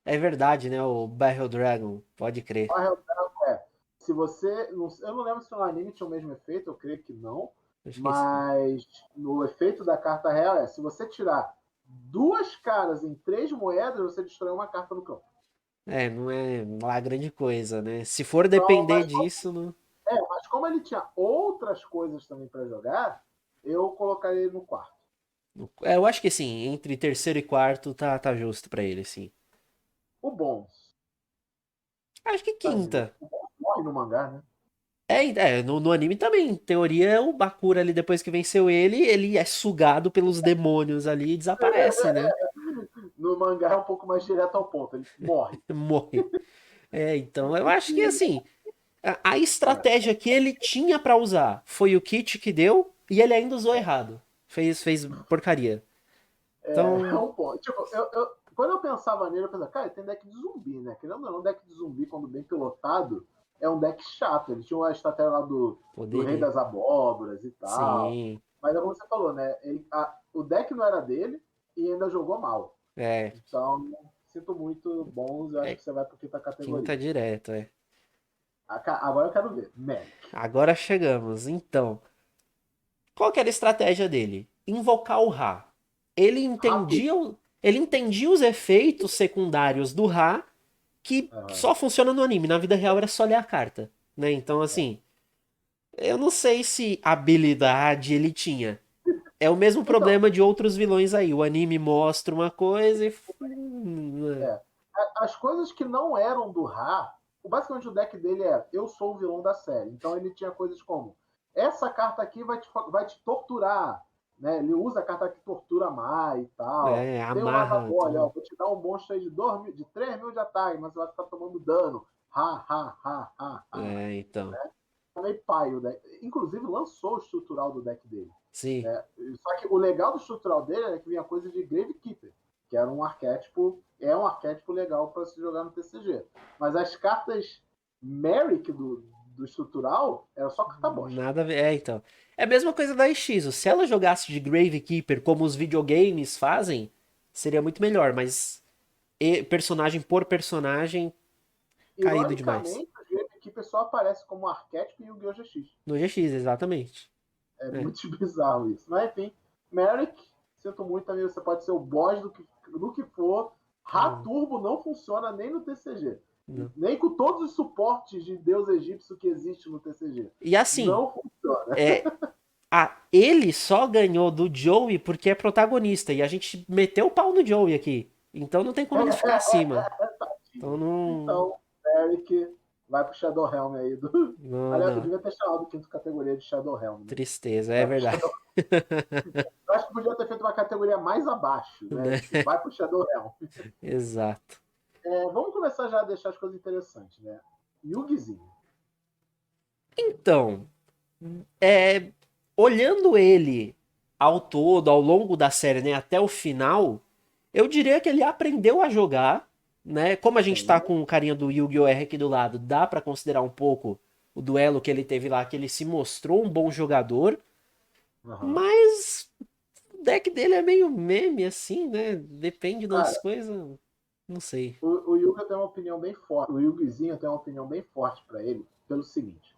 É verdade, né? O Battle Dragon, pode crer. A realidade é, se você. Eu não lembro se no anime tinha o mesmo efeito, eu creio que não. Acho que sim. Mas no efeito da carta real é, se você tirar duas caras em três moedas, você destrói uma carta no campo. É, não é lá grande coisa, né? Se for Então, depender disso, não... mas como ele tinha outras coisas também para jogar, eu colocaria ele no quarto. Eu acho que sim, entre terceiro e quarto tá justo pra ele, sim. O Bones, Acho que tadinho. quinta. O Bones morre no mangá, né? No anime também, em teoria, o Bakura ali, depois que venceu ele é sugado pelos demônios ali e desaparece, né? No mangá é um pouco mais direto ao ponto, ele morre. Morre. Então eu acho que E, assim, a é, estratégia que ele tinha pra usar foi o kit que deu e ele ainda usou errado. Fez porcaria. é Então, um ponto. Tipo, quando eu pensava nele, eu pensava, cara, tem deck de zumbi, né? Querendo ou não, deck de zumbi, quando bem pilotado, é um deck chato. Ele tinha uma estratégia lá do Rei poderia. das Abóboras e tal. Sim, Mas é como você falou, né? O deck não era dele e ainda jogou mal. é, Então, sinto muito bons, eu acho é que você vai para quinta quinta categoria. direto, é. Agora eu quero ver. Melic. Agora chegamos. Então, qual que era a estratégia dele? Invocar o Ra. Ele Rato. entendia, ele entendia os efeitos secundários do Ra que Uhum. só funciona no anime. Na vida real era só ler a carta, né? Então, É. assim, eu não sei se habilidade ele tinha. É o mesmo Então, problema de outros vilões aí. O anime mostra uma coisa e. é. As coisas que não eram do Ra, basicamente o deck dele é eu sou o vilão da série. Então ele tinha coisas como essa carta aqui vai te torturar. Né? Ele usa a carta que tortura mais e tal. Tem o Amarra lava-mole, ó, tudo. vou te dar um monstro aí de 3 mil de ataque, mas você vai ficar tomando dano. Ha, ha, ha, ha, ha. Então. É meio pai o deck. Inclusive lançou o estrutural do deck dele. Sim. Né? Só que o legal do estrutural dele é que vinha coisa de Gravekeeper, que era é um arquétipo legal para se jogar no TCG. Mas as cartas Merrick do estrutural era só carta bosta. Nada a ver. Então. É a mesma coisa da X. Se ela jogasse de Gravekeeper como os videogames fazem, seria muito melhor. Mas personagem por personagem, caído demais. Ironicamente, o Gravekeeper só aparece como arquétipo em Yu-Gi-Oh! GX. No GX, exatamente. É É. muito bizarro isso. Mas enfim, Merrick, sinto muito também, você pode ser o boss do que for. Raturbo não funciona nem no TCG. Não. Nem com todos os suportes de deus egípcio que existe no TCG. E assim, Não funciona. é, ele só ganhou do Joey porque é protagonista. E a gente meteu o pau no Joey aqui. Então não tem como ele ficar acima. Então não. Então, Eric vai pro Shadow Helm aí. Não, Aliás, eu não. devia ter chamado quinta categoria de Shadow Helm, né? Tristeza, é Vai pro verdade. Shadow... Eu acho que podia ter feito uma categoria mais abaixo, né? Né? Tipo, vai pro Shadow Helm. Exato. Vamos começar já a deixar as coisas interessantes, né? Yugizinho. Então, é, olhando ele ao todo, ao longo da série, né, até o final, eu diria que ele aprendeu a jogar, né? Como a gente tá Sim. com o carinha do Yu-Gi-Oh! R aqui do lado, dá pra considerar um pouco o duelo que ele teve lá, que ele se mostrou um bom jogador, Uhum. mas o deck dele é meio meme, assim, né? Depende das Cara, coisas, não sei. o Yuga tem uma opinião bem forte. O Yugizinho tem uma opinião bem forte pra ele, pelo seguinte: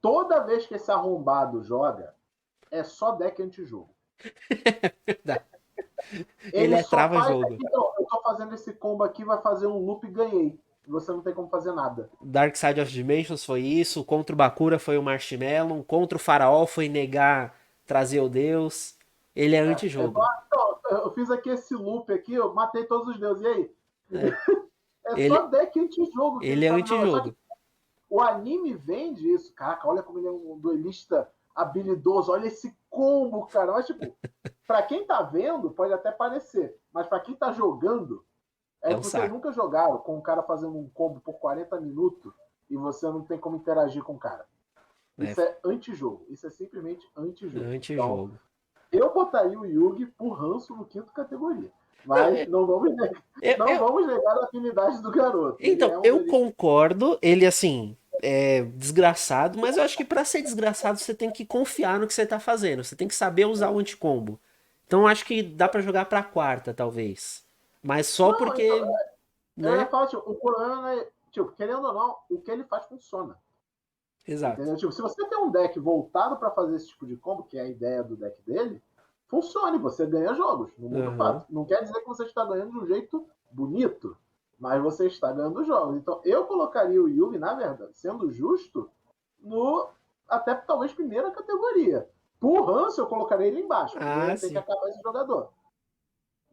toda vez que esse arrombado joga, é só deck antijogo. Ele Ele é só faz. trava-jogo. Então, eu tô fazendo esse combo aqui, vai fazer um loop e ganhei. Você não tem como fazer nada. Dark Side of Dimensions foi isso, contra o Bakura foi o Marshmallow, contra o Faraó foi negar trazer o Deus. Ele é antijogo. Então, eu fiz aqui esse loop aqui, eu matei todos os deuses. E aí? É, É só ele, deck antijogo que ele ele é sabe jogar. Só que antijogo. o anime vende isso. Caraca, olha como ele é um duelista habilidoso. Olha esse combo, cara. Mas, tipo, pra quem tá vendo, pode até parecer. Mas pra quem tá jogando, É é um que vocês saco. nunca jogaram com um cara fazendo um combo por 40 minutos e você não tem como interagir com o cara. É, Isso é antijogo. Isso é simplesmente é antijogo. Então, antijogo. eu botaria o Yugi por ranço no quinto categoria. Não, Mas não vamos negar, eu, não eu- vamos negar a afinidade do garoto. Ele então, é um eu duelista. concordo. Ele, assim, desgraçado, mas eu acho que pra ser desgraçado você tem que confiar no que você tá fazendo. Você tem que saber usar o anticombo. Então eu acho que dá pra jogar pra quarta, talvez. Mas só Não, então, porque, eu ia né? falar, tipo, o problema é, tipo, querendo ou não, o que ele faz funciona. Exato. Entendeu? Tipo, se você tem um deck voltado para fazer esse tipo de combo, que é a ideia do deck dele, funcione, você ganha jogos, no mundo Aham. fato. Não quer dizer que você está ganhando de um jeito bonito, mas você está ganhando jogos. Então, eu colocaria o Yugi, na verdade, sendo justo, no até talvez primeira categoria. Por ranço, eu colocaria ele embaixo, Ah, porque tem que sim. acabar esse jogador,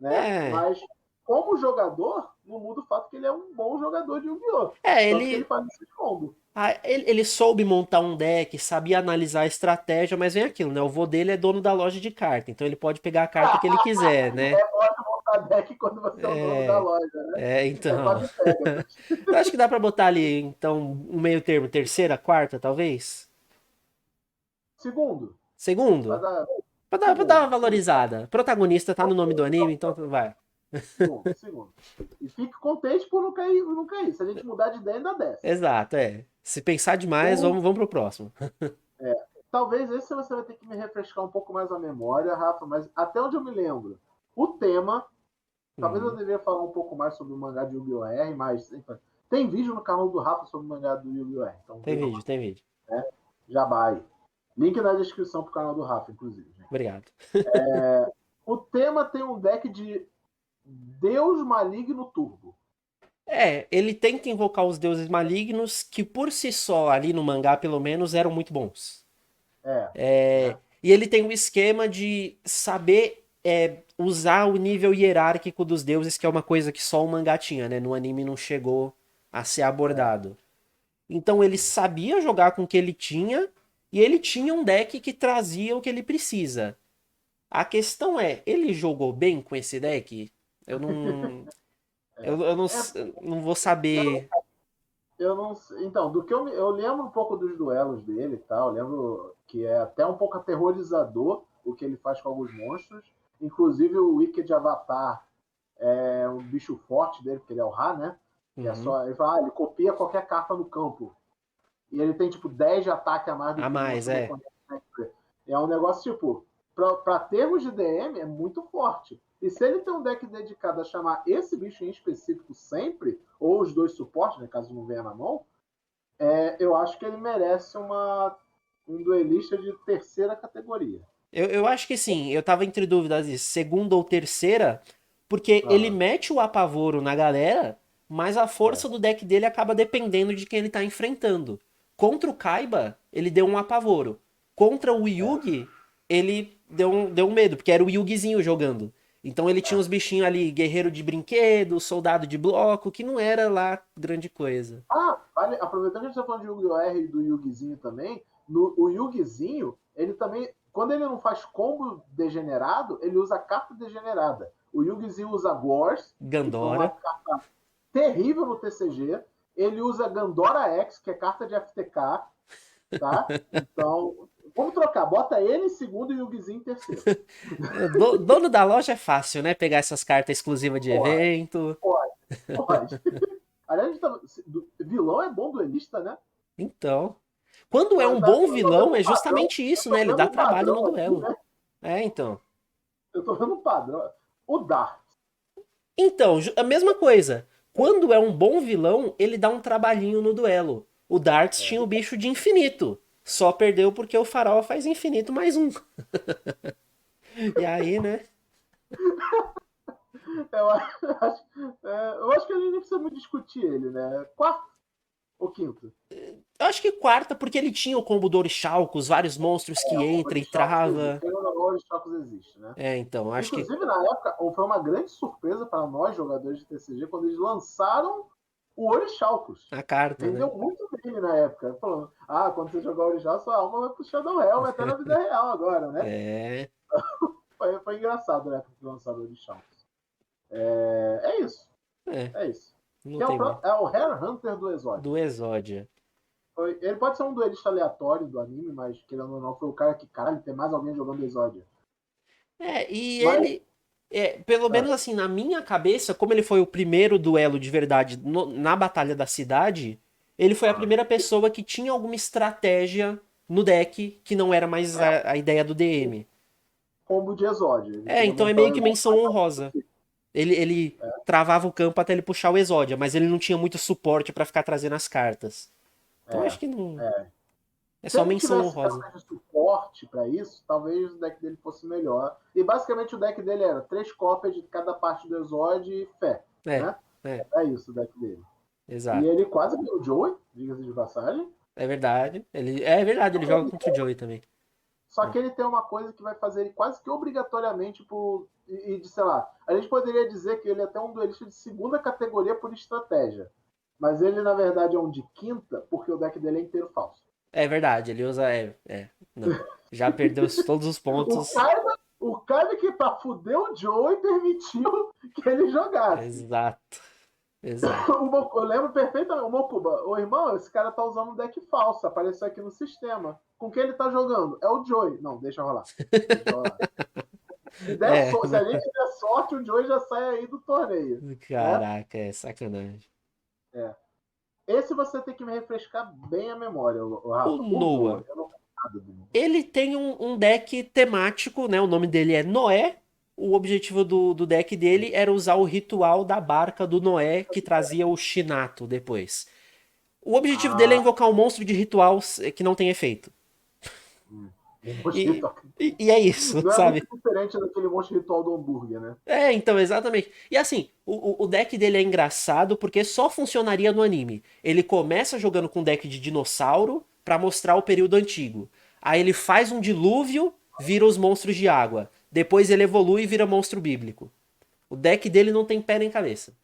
né? É. Mas como jogador, não muda o fato que ele é um bom jogador de Yu-Gi-Oh! É, Tanto que ele faz esse combo. ele soube montar um deck, sabia analisar a estratégia, mas vem aquilo, né? O vô dele é dono da loja de carta, então ele pode pegar a carta que ele quiser, né? É ótimo montar deck quando você é o dono da É, loja, né? É então. quase pega. Eu acho que dá pra botar ali, então, um meio termo, terceira, quarta, talvez? Segundo, vai Segundo? dar Pra dar uma segundo, valorizada. Protagonista tá no nome do anime, então vai. segundo. E fique contente por não cair, não cair. Se a gente mudar de ideia, ainda desce. Exato, é. Se pensar demais, O, vamos pro próximo. talvez esse você vai ter que me refrescar um pouco mais a memória, Rafa, mas até onde eu me lembro, o tema, talvez eu Uhum. deveria falar um pouco mais sobre o mangá de Yu-Gi-Oh! R, mas enfim, tem vídeo no canal do Rafa sobre o mangá do Yu-Gi-Oh! R, então Tem vejam vídeo, lá. tem vídeo. Né? Jabá aí. Link na descrição pro canal do Rafa, inclusive. Gente. Obrigado. O tema tem um deck de Deus Maligno Turbo. Ele tenta invocar os deuses malignos que por si só, ali no mangá pelo menos, eram muito bons. É, né? E ele tem um esquema de saber usar o nível hierárquico dos deuses, que é uma coisa que só o mangá tinha, né? No anime não chegou a ser abordado. Então ele sabia jogar com o que ele tinha, e ele tinha um deck que trazia o que ele precisa. A questão é, ele jogou bem com esse deck? Eu não. Eu não, É, não vou eu, saber. eu não sei. Então, do que eu lembro um pouco dos duelos dele e tal. Eu lembro que é até um pouco aterrorizador o que ele faz com alguns monstros. Inclusive o Wicked Avatar é um bicho forte dele, porque ele é o Ra, né? Que é Uhum. só. Ele fala, ele copia qualquer carta no campo. E ele tem tipo 10 de ataque a mais do A que o mais, monstro do é. oponente. É um negócio tipo, para termos de DM, é muito forte. E se ele tem um deck dedicado a chamar esse bicho em específico sempre, ou os dois suportes, né, caso não venha na mão, eu acho que ele merece um duelista de terceira categoria. Eu acho que sim, eu tava entre dúvidas de segunda ou terceira, porque ele Aham. mete o apavoro na galera, mas a É. força do deck dele acaba dependendo de quem ele tá enfrentando. Contra o Kaiba, ele deu um apavoro. Contra o É. Yugi, ele deu um medo, porque era o Yugizinho jogando. Então ele tinha É. os bichinhos ali, guerreiro de brinquedo, soldado de bloco, que não era lá grande coisa. Ah, vale, aproveitando que a gente está falando de Yu-Gi-Oh! R e do Yugizinho também, o Yugizinho, ele também, quando ele não faz combo degenerado, ele usa carta degenerada. O Yugizinho usa Gors, que foi uma Gandora. carta terrível no TCG. Ele usa Gandora X, que é carta de FTK, tá? Então, vamos trocar. Bota ele em segundo e o Yugizinho em terceiro. Dono da loja é fácil, né? Pegar essas cartas exclusivas de Porra, evento. pode, pode. Aliás, vilão é bom duelista, né? Então. Quando é Pô, um bom eu tô vendo vilão, um é padrão. justamente Eu isso, né? tô Ele vendo dá um trabalho no padrão aqui, duelo. né? Então. Eu tô vendo um padrão. O Dark. Então, a mesma coisa. Quando é um bom vilão, ele dá um trabalhinho no duelo. O Darts É. tinha o bicho de infinito. Só perdeu porque o farol faz infinito mais um. E aí, né? Eu acho que a gente não precisa muito discutir ele, né? Quarto ou quinto? Eu acho que quarta, porque ele tinha o combo do Orixá, com os vários monstros que O entra e Orixalcos existe. trava. Quem não o Orixalcos existe, né? Então, acho que Inclusive, na época, foi uma grande surpresa para nós, jogadores de TCG, quando eles lançaram o Orixalcos. a carta, né? Vendeu muito bem na época. Falando, quando você jogar Orixá, sua alma vai pro Shadow Realm até na vida real agora, né? É. Foi engraçado na época que lançaram o Orixalcos. É isso. É. É isso. Não Que tem muito. é o Hair Hunter do Do Exódia. Exódia. Ele pode ser um duelista aleatório do anime, mas querendo ou não, foi o cara que, caralho, tem mais alguém jogando Exódia. E Mas, ele, pelo menos assim, na minha cabeça, como ele foi o primeiro duelo de verdade na Batalha da Cidade, Ele foi a primeira pessoa que tinha alguma estratégia no deck que não era mais a ideia do DM. Combo de exódio. Ele É, queria então é montar o meio que exódio. menção honrosa. Ele travava o campo até ele puxar o Exódia, mas ele não tinha muito suporte pra ficar trazendo as cartas. Então É, acho que não. é. É Se só ele menção tivesse honrosa. cartas de suporte para isso, talvez o deck dele fosse melhor. E basicamente o deck dele era 3 cópias de cada parte do Exódio e fé, É, né? é, É isso o deck dele. E exato. ele quase ganhou o Joey, diga-se de passagem. É verdade. É verdade, ele joga contra o Joey também. Só É. que ele tem uma coisa que vai fazer ele quase que obrigatoriamente de, sei lá, a gente poderia dizer que ele é até um duelista de segunda categoria por estratégia. Mas ele, na verdade, é um de quinta, porque o deck dele é inteiro falso. É verdade, ele usa. Não. Já perdeu todos os O pontos. Kaiba que pra fuder o Joe permitiu que ele jogasse. Exato. Exato. Eu lembro perfeitamente. O Mokuba, ô irmão, esse cara tá usando um deck falso, apareceu aqui no sistema. Com quem ele tá jogando? É o Joey. Não, deixa rolar. Deixa rolar. É. Se a gente der sorte, o Joey já sai aí do torneio. Né? Caraca, é sacanagem. É. Esse você tem que me refrescar bem a memória, o O Rafa. O Noah, Noah. eu não lembro nada do Noah. Ele tem um deck temático, né? O nome dele é Noé. O objetivo do deck dele era usar o ritual da barca do Noé, que trazia o Shinato depois. O objetivo dele é Ah, invocar um monstro de ritual que não tem efeito. hum. E, e é isso, Não é muito sabe? diferente daquele monstro ritual do hambúrguer, né? É, então, exatamente. E assim, o deck dele é engraçado porque só funcionaria no anime. Ele começa jogando com um deck de dinossauro pra mostrar o período antigo. Aí ele faz um dilúvio, vira os monstros de água. Depois ele evolui e vira monstro bíblico. O deck dele não tem pé nem cabeça.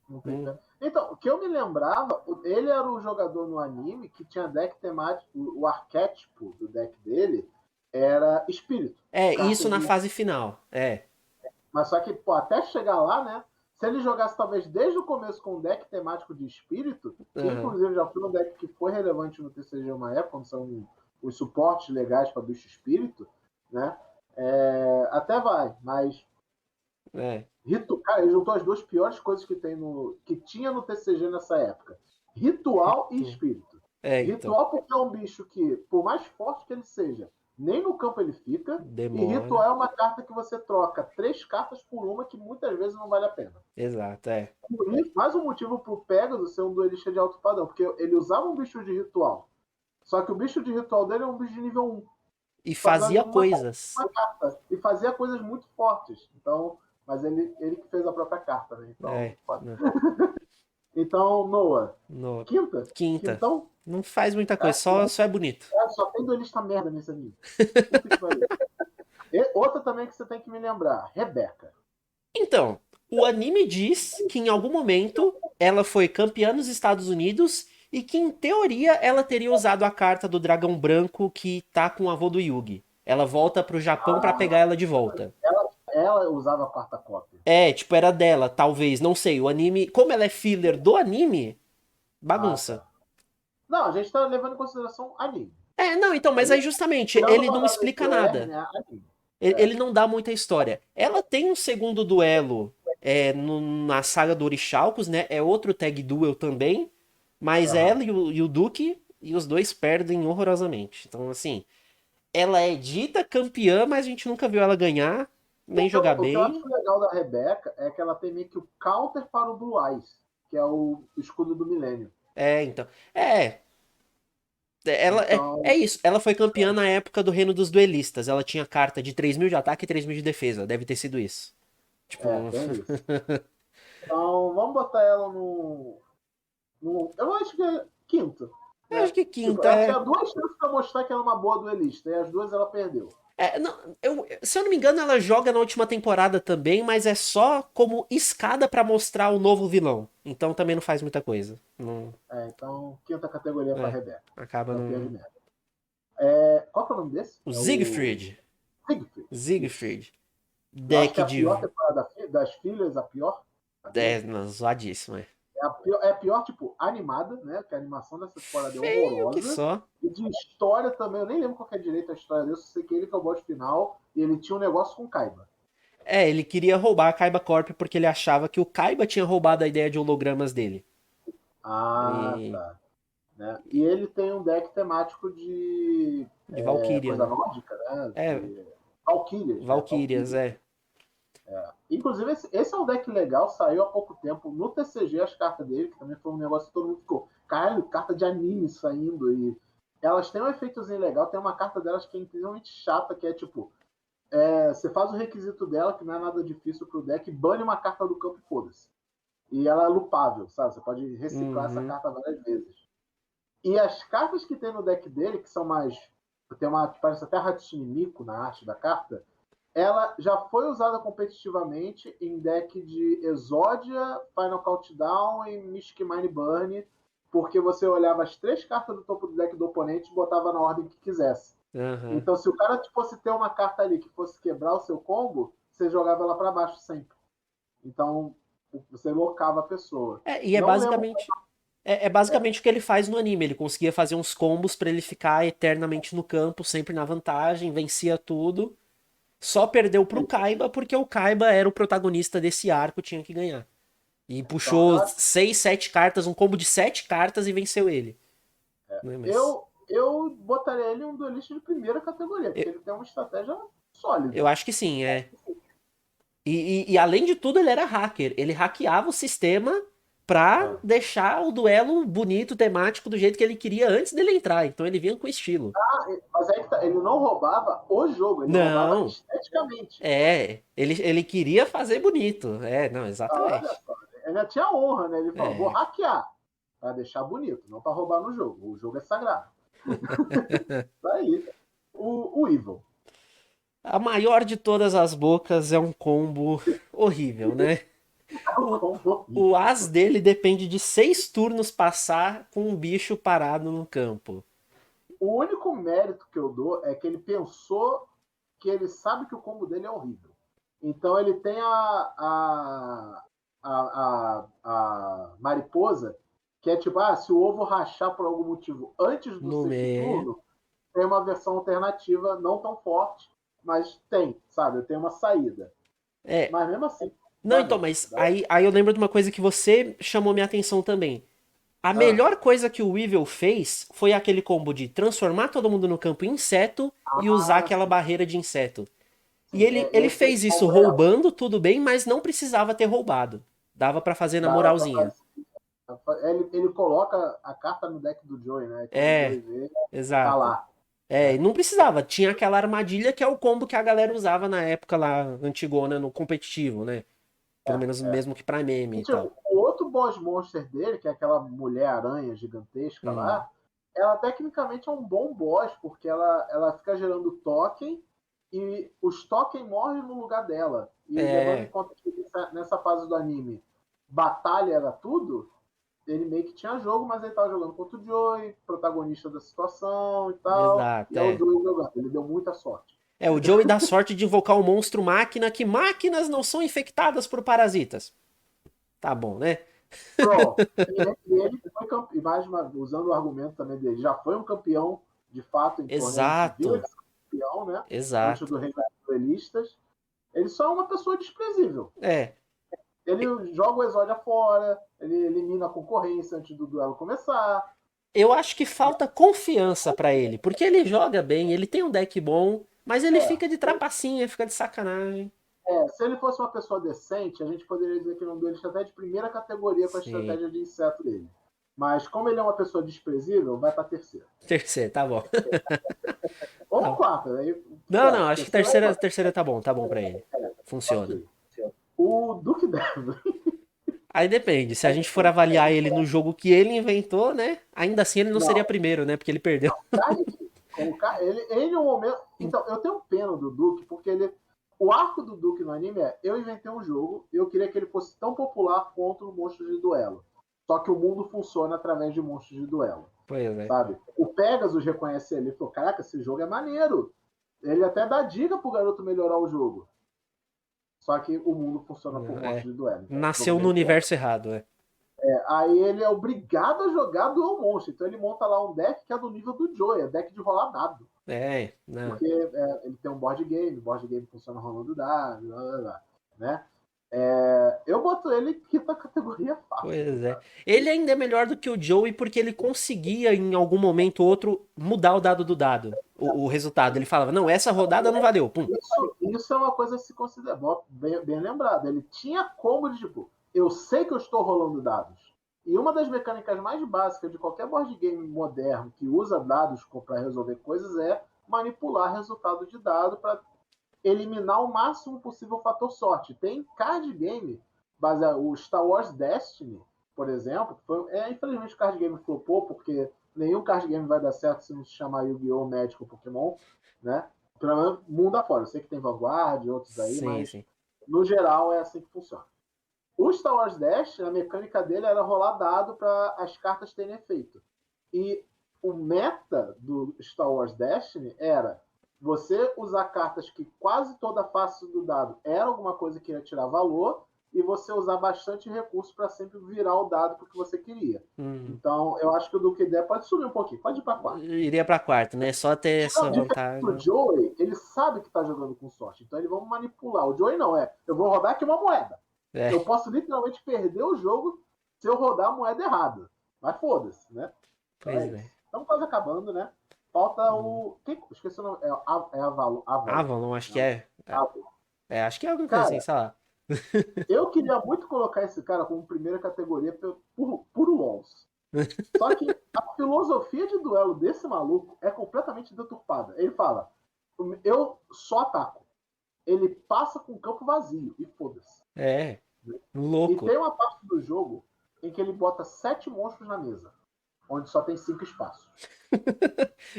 Não tem Hum. pé. Então, o que eu me lembrava, ele era o jogador no anime que tinha deck temático, o arquétipo do deck dele era espírito. É, isso Cartas na de. fase final. É. Mas só que, pô, até chegar lá, né? Se ele jogasse talvez desde o começo com um deck temático de espírito, que Aham. inclusive já foi um deck que foi relevante no TCG uma época, quando são os suportes legais para bicho espírito, né? Até vai, mas É. Cara, ele juntou as duas piores coisas que tinha no TCG nessa época: ritual e espírito. É, então. Ritual porque é um bicho que, por mais forte que ele seja, nem no campo ele fica. E ritual Demora. é uma carta que você troca 3 cartas por uma que muitas vezes não vale a pena. Exato, é. Por isso, mais um motivo pro Pegasus ser um duelista de alto padrão, porque ele usava um bicho de ritual. Só que o bicho de ritual dele é um bicho de nível 1. E Só fazia dando coisas. uma carta. E fazia coisas muito fortes. Então, mas ele que fez a própria carta, né? Então, É. Né. então Noah. No... Quinta? Quinta. Quintão? Não faz muita coisa, É, só é bonito. só tem duelista merda nesse anime. Puta que pariu. Outra também que você tem que me lembrar, Rebeca. Então, o anime diz que em algum momento ela foi campeã nos Estados Unidos e que, em teoria, ela teria usado a carta do dragão branco que tá com o avô do Yugi. Ela volta pro Japão pra pegar ela de volta. Ela usava a quarta cópia. É, tipo, era dela, talvez, não sei. O anime, como ela é filler do anime, Ah, bagunça. tá. Não, a gente tá levando em consideração anime. É, não, então, mas aí justamente, Tirando ele a não rodada explica de OR, nada. né? Anime. Ele não dá muita história. Ela tem um segundo duelo na saga do Orichalcos, né? É outro tag duel também. Mas Aham. ela e o Duque, e os dois perdem horrorosamente. Então, assim, ela é dita campeã, mas a gente nunca viu ela ganhar, nem jogar O que eu bem. acho legal da Rebeca é que ela tem meio que o counter para o Blue Eyes, que é o escudo do milênio. É, então. É Então, isso. Ela foi campeã na época do Reino dos Duelistas. Ela tinha carta de 3.000 de ataque e 3.000 de defesa. Deve ter sido isso. Tipo. tem isso. Então, vamos botar ela eu acho que é quinto. Eu acho Né? que Tipo, quinta ela é. tinha duas chances para mostrar que ela é uma boa duelista, e as duas ela perdeu. Não, se eu não me engano, ela joga na última temporada também, mas é só como escada pra mostrar o novo vilão. Então também não faz muita coisa. Não, Então, quinta categoria para é, Rebeca. acaba Campeã de não. merda. Qual que é o nome desse? O É o Siegfried. Siegfried. Isso. Siegfried. Eu acho que Deck é a pior de. temporada das filhas, a pior. A É, deles. não, zoadíssimo, é. É a pior, tipo, animada, né? Que a animação dessa temporada é Feio que horrorosa. só. E de história também, eu nem lembro qual que é direito a história dele, só sei que ele que é o boss final e ele tinha um negócio com Kaiba. É, ele queria roubar a Kaiba Corp porque ele achava que o Kaiba tinha roubado a ideia de hologramas dele. Ah, E, tá. né? E ele tem um deck temático de De Valkyria, coisa né? nórdica, né? É, De Valkyrias, né? Valkyrias, Valkyrias. é. Inclusive, esse é um deck legal, saiu há pouco tempo no TCG as cartas dele, que também foi um negócio que todo mundo ficou, caralho, carta de anime saindo. E elas têm um efeitozinho legal, tem uma carta delas que é incrivelmente chata, que é tipo, você faz o requisito dela, que não é nada difícil pro deck, bane uma carta do campo e foda-se. E ela é lupável, sabe? Você pode reciclar essa Uhum. carta várias vezes. E as cartas que tem no deck dele, que são mais. Tem uma que parece até Hatsune Miku na arte da carta, ela já foi usada competitivamente em deck de Exodia, Final Countdown e Mystic Mine Burn, porque você olhava as 3 cartas do topo do deck do oponente e botava na ordem que quisesse. Aham. Então, se o cara fosse ter uma carta ali que fosse quebrar o seu combo, você jogava ela para baixo sempre. Então, você locava a pessoa. E Não lembro. é basicamente o que ele faz no anime. Ele conseguia fazer uns combos pra ele ficar eternamente no campo, sempre na vantagem, vencia tudo. Só perdeu pro Kaiba porque o Kaiba era o protagonista desse arco, tinha que ganhar. E Então, eu puxou acho 6, 7 cartas, um combo de 7 cartas e venceu ele. Né, mas eu botaria ele em um duelista de primeira categoria, porque eu, ele tem uma estratégia eu sólida. acho que sim, é. E além de tudo, ele era hacker. Ele hackeava o sistema pra É. deixar o duelo bonito, temático, do jeito que ele queria antes dele entrar. Então ele vinha com estilo. Mas aí que tá, ele não roubava o jogo, ele roubava Não, esteticamente. ele queria fazer bonito. Não, Olha exatamente. só, ele já tinha honra, né? Ele falou: vou É. hackear para deixar bonito, não para roubar no jogo. O jogo é sagrado. Daí, o Evil. A maior de todas as bocas é um combo horrível, né? É um O, combo o horrível. as dele depende de 6 turnos passar com um bicho parado no campo. O único mérito que eu dou é que ele pensou que ele sabe que o combo dele é horrível. Então ele tem a mariposa, que é tipo, se o ovo rachar por algum motivo antes do No sexto meio. turno, tem uma versão alternativa, não tão forte, mas tem, sabe? Tem uma saída. É. Mas mesmo assim, Não, dá então, merda. mas aí eu lembro de uma coisa que você chamou minha atenção também. A Ah, melhor coisa que o Weevil fez foi aquele combo de transformar todo mundo no campo em inseto e usar aquela sim, barreira de inseto. E sim. ele Esse fez isso combo é roubando, tudo bem, mas não precisava ter roubado. Dava pra fazer na dava pra moralzinha. fazer. Ele coloca a carta no deck do Joey, né? Quando o É, Joey vê, tá exato. lá. E Né? não precisava. Tinha aquela armadilha que é o combo que a galera usava na época lá, antigona, no competitivo, né? Pelo menos É. mesmo que pra meme E e tipo, tal. o outro boss monster dele, que é aquela mulher-aranha gigantesca Hum. lá, ela tecnicamente é um bom boss, porque ela fica gerando token e os token morrem no lugar dela. E levando em É, conta que nessa fase do anime, batalha era tudo, ele meio que tinha jogo, mas ele tava jogando contra o Joey, protagonista da situação e tal. E exato, é o Joey jogando. Ele deu muita sorte. O Joey dá sorte de invocar o monstro máquina, que máquinas não são infectadas por parasitas. Tá bom, né? Pronto. E ele foi campeão, mais usando o argumento também dele, já foi um campeão de fato em torneio, a gente viu ele Exato, ser campeão, né? Antes exato. do Rei das Duelistas. Ele só é uma pessoa desprezível. É, Ele joga o Exódia fora, ele elimina a concorrência antes do duelo começar. eu acho que falta confiança pra ele, porque ele joga bem, ele tem um deck bom, mas ele fica de É, trapacinha, fica de sacanagem. se ele fosse uma pessoa decente, a gente poderia dizer que ele é um duelista até de primeira categoria com a Sim. estratégia de inseto dele. Mas como ele é uma pessoa desprezível, vai para terceira. Terceiro, tá bom. Ou Tá. quarta, aí Não, não, acho que terceira é terceira tá bom pra ele. Funciona. ok. O Duke Devlin. Aí depende, se a gente for avaliar ele no jogo que ele inventou, né? Ainda assim ele não seria Não, primeiro, né? Porque ele perdeu. Kaique, ele é um momento. Então, eu tenho pena do Duke, porque o arco do Duke no anime é: eu inventei um jogo e eu queria que ele fosse tão popular quanto o Monstros de Duelo. Só que o mundo funciona através de monstros de duelo. Pois é. Sabe? O Pegasus reconhece ele e falou: caraca, esse jogo é maneiro. Ele até dá dica pro garoto melhorar o jogo. Só que o mundo funciona por É. monstros de duelo. Então, o jogo Nasceu no meio que é. universo errado, é. Aí ele é obrigado a jogar Duel Monster. Então ele monta lá um deck que é do nível do Joey, é deck de rolar dado. Não. Porque ele tem um board game funciona rolando dado, blá, blá, blá, né? Eu boto ele quinta categoria fácil, Pois é. cara. Ele ainda é melhor do que o Joey porque ele conseguia, em algum momento ou outro, mudar o dado do dado, o resultado. Ele falava, não, essa rodada não valeu. Pum. Isso é uma coisa a se considerar. Bem lembrado. Ele tinha como de, tipo, eu sei que eu estou rolando dados. E uma das mecânicas mais básicas de qualquer board game moderno que usa dados para resolver coisas é manipular resultado de dado para eliminar o máximo possível o fator sorte. Tem card game, o Star Wars Destiny, por exemplo, infelizmente o card game flopou, porque nenhum card game vai dar certo se não se chamar Yu-Gi-Oh! Magic ou Pokémon, né? Pelo menos mundo afora. Eu sei que tem Vanguard e outros aí, Sim, mas sim. no geral é assim que funciona. O Star Wars Destiny, a mecânica dele era rolar dado para as cartas terem efeito. E o meta do Star Wars Destiny era você usar cartas que quase toda a face do dado era alguma coisa que ia tirar valor e você usar bastante recurso para sempre virar o dado para o que você queria. Hum. Então, eu acho que o Duque D pode subir um pouquinho, pode ir para 4. Iria pra quarto, né? Só ter essa Diferente do vantagem. Joey, ele sabe que está jogando com sorte, então ele vai manipular. O Joey não, eu vou rodar aqui uma moeda. É, Eu posso literalmente perder o jogo se eu rodar a moeda errada. Mas foda-se, né? Então pois é é. isso. Estamos quase acabando, né? Falta Hum. o. Esqueci o nome. É Avalon. Avalon, acho que Não. é. Avalon. Acho que é alguma coisa assim, Cara, sei lá. eu queria muito colocar esse cara como primeira categoria por puro LOLs. Só que a filosofia de duelo desse maluco é completamente deturpada. Ele fala: eu só ataco. Ele passa com o campo vazio e foda-se. É, E louco. tem uma parte do jogo em que ele bota 7 monstros na mesa, onde só tem 5 espaços.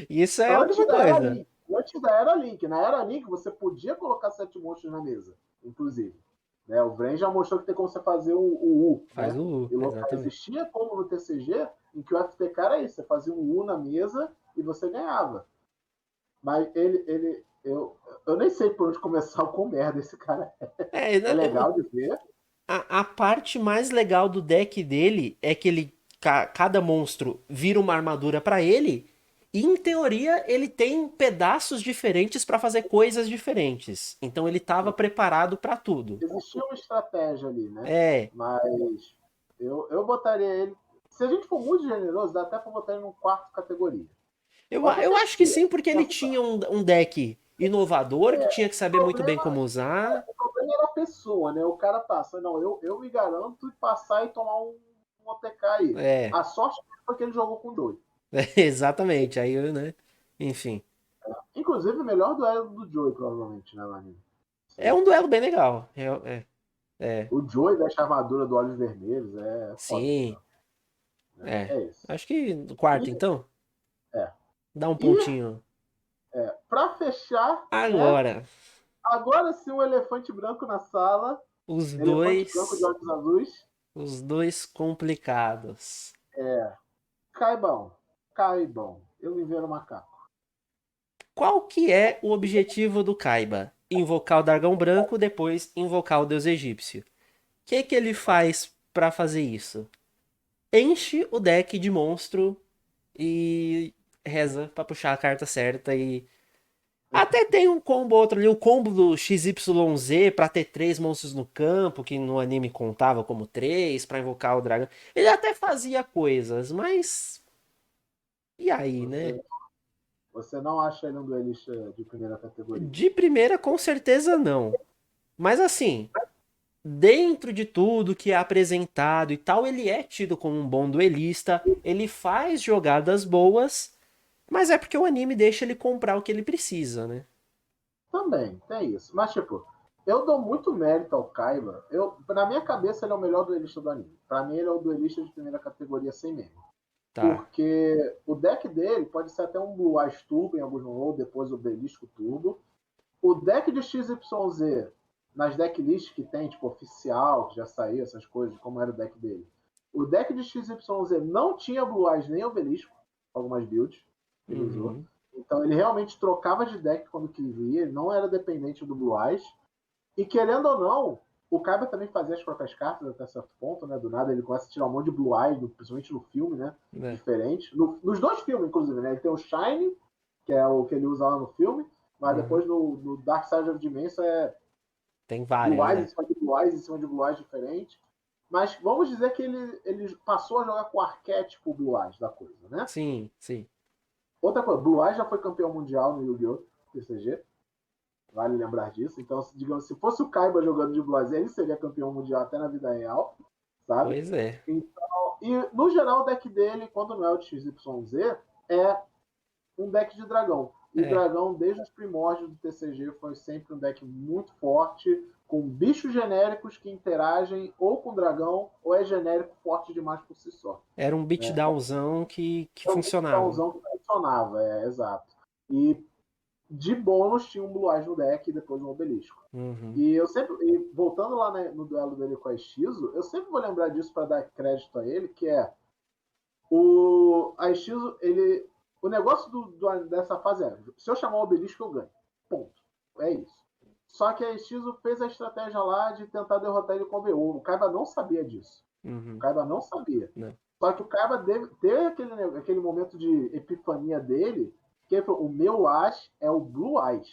Isso é Antes alguma da Era coisa. Link. Antes da Era Link. Na Era Link você podia colocar 7 monstros na mesa, inclusive. Né? O Vren já mostrou que tem como você fazer o U, Faz né? o U, E local exatamente. existia como no TCG, em que o FTK era isso, você fazia um U na mesa e você ganhava. Mas eu nem sei por onde começar o com merda esse cara é. É, É legal de ver. a parte mais legal do deck dele é que cada monstro vira uma armadura pra ele. E em teoria ele tem pedaços diferentes pra fazer coisas diferentes. Então ele tava preparado pra tudo. Existia uma estratégia ali, né? É, Mas eu botaria ele. Se a gente for muito generoso, dá até pra botar ele num quarto categoria. Pode eu até acho que ser. sim, porque ele tinha um deck inovador que tinha que O saber muito bem problema, como usar. o problema era a pessoa, né? O cara passa, não, eu me garanto de passar e tomar um OTK aí. É, A sorte foi que ele jogou com dois. exatamente. Aí, né? Enfim. Inclusive, o melhor duelo do Joey, provavelmente, né, Maninho? É Sim. um duelo bem legal. É. O Joey veste a armadura do Olhos Vermelhos, é foda esse Sim. duelo. Né? É. É isso. Acho que no quarto, E, então. é. Dá um E pontinho. pra fechar, né? Agora, Agora sim, um elefante branco na sala. os Elefante branco de dois. olhos azuis. Os dois complicados. Caibão. Caibão. Eu me ver macaco. Qual que é o objetivo do Kaiba? Invocar o dragão branco, depois invocar o deus egípcio. O que ele faz pra fazer isso? Enche o deck de monstro e reza pra puxar a carta certa e até tem um combo outro ali, o combo do XYZ pra ter três monstros no campo, que no anime contava como três, pra invocar o dragão. Ele até fazia coisas, mas. E aí, né? Você, você não acha ele um duelista de primeira categoria? De primeira, com certeza não. Mas assim, dentro de tudo que é apresentado e tal, ele é tido como um bom duelista, ele faz jogadas boas, mas é porque o anime deixa ele comprar o que ele precisa, né? Também, tem isso. Mas, tipo, eu dou muito mérito ao Kaiba. Na minha cabeça, ele é o melhor duelista do anime. Pra mim, ele é o duelista de primeira categoria sem meme. Tá. Porque o deck dele pode ser até um Blue Eyes Turbo em alguns momentos, depois o Belisco Turbo. O deck de XYZ, nas decklists que tem, tipo, oficial, que já saiu, essas coisas, como era o deck dele. O deck de XYZ não tinha Blue Eyes nem Obelisco, algumas builds que ele usou. Uhum. Então ele realmente trocava de deck quando queria, ele não era dependente do Blue Eyes. E querendo ou não, o Kaiba também fazia as próprias cartas até certo ponto, né? Do nada ele começa a tirar um monte de Blue Eyes, principalmente no filme, né? É. Diferente. Nos dois filmes, inclusive, né? Ele tem o Shine, que é o que ele usa lá no filme, mas Uhum. depois no Dark Side of Dimension Tem várias, Blue Eyes em né? cima de Blue Eyes em cima de Blue Eyes diferente. Mas vamos dizer que ele passou a jogar com o arquétipo Blue Eyes da coisa, né? Sim, sim. Outra coisa, Blue Eyes já foi campeão mundial no Yu-Gi-Oh! TCG. Vale lembrar disso. Então, digamos, se fosse o Kaiba jogando de Blue Eyes, ele seria campeão mundial até na vida real, sabe? Pois é. Então, e no geral o deck dele, quando não é o XYZ, é um deck de dragão. E É. dragão, desde os primórdios do TCG, foi sempre um deck muito forte, com bichos genéricos que interagem ou com dragão, ou é genérico forte demais por si só. Era um Né? beatdownzão que É um funcionava. beatdownzão que funcionava, exato. E de bônus tinha um Blue Eyes no deck e depois um Obelisco. Uhum. E eu sempre, voltando lá no duelo dele com a Shizu, eu sempre vou lembrar disso para dar crédito a ele, que é a Shizu, o negócio dessa fase é, se eu chamar o Obelisco, eu ganho. Ponto. É isso. Só que a Shizu fez a estratégia lá de tentar derrotar ele com o BO. O Kaiba não sabia disso. O Uhum. Kaiba não sabia. Não. Só que o Kaiba teve aquele momento de epifania dele, que ele falou, o meu Ash é o Blue Eyes,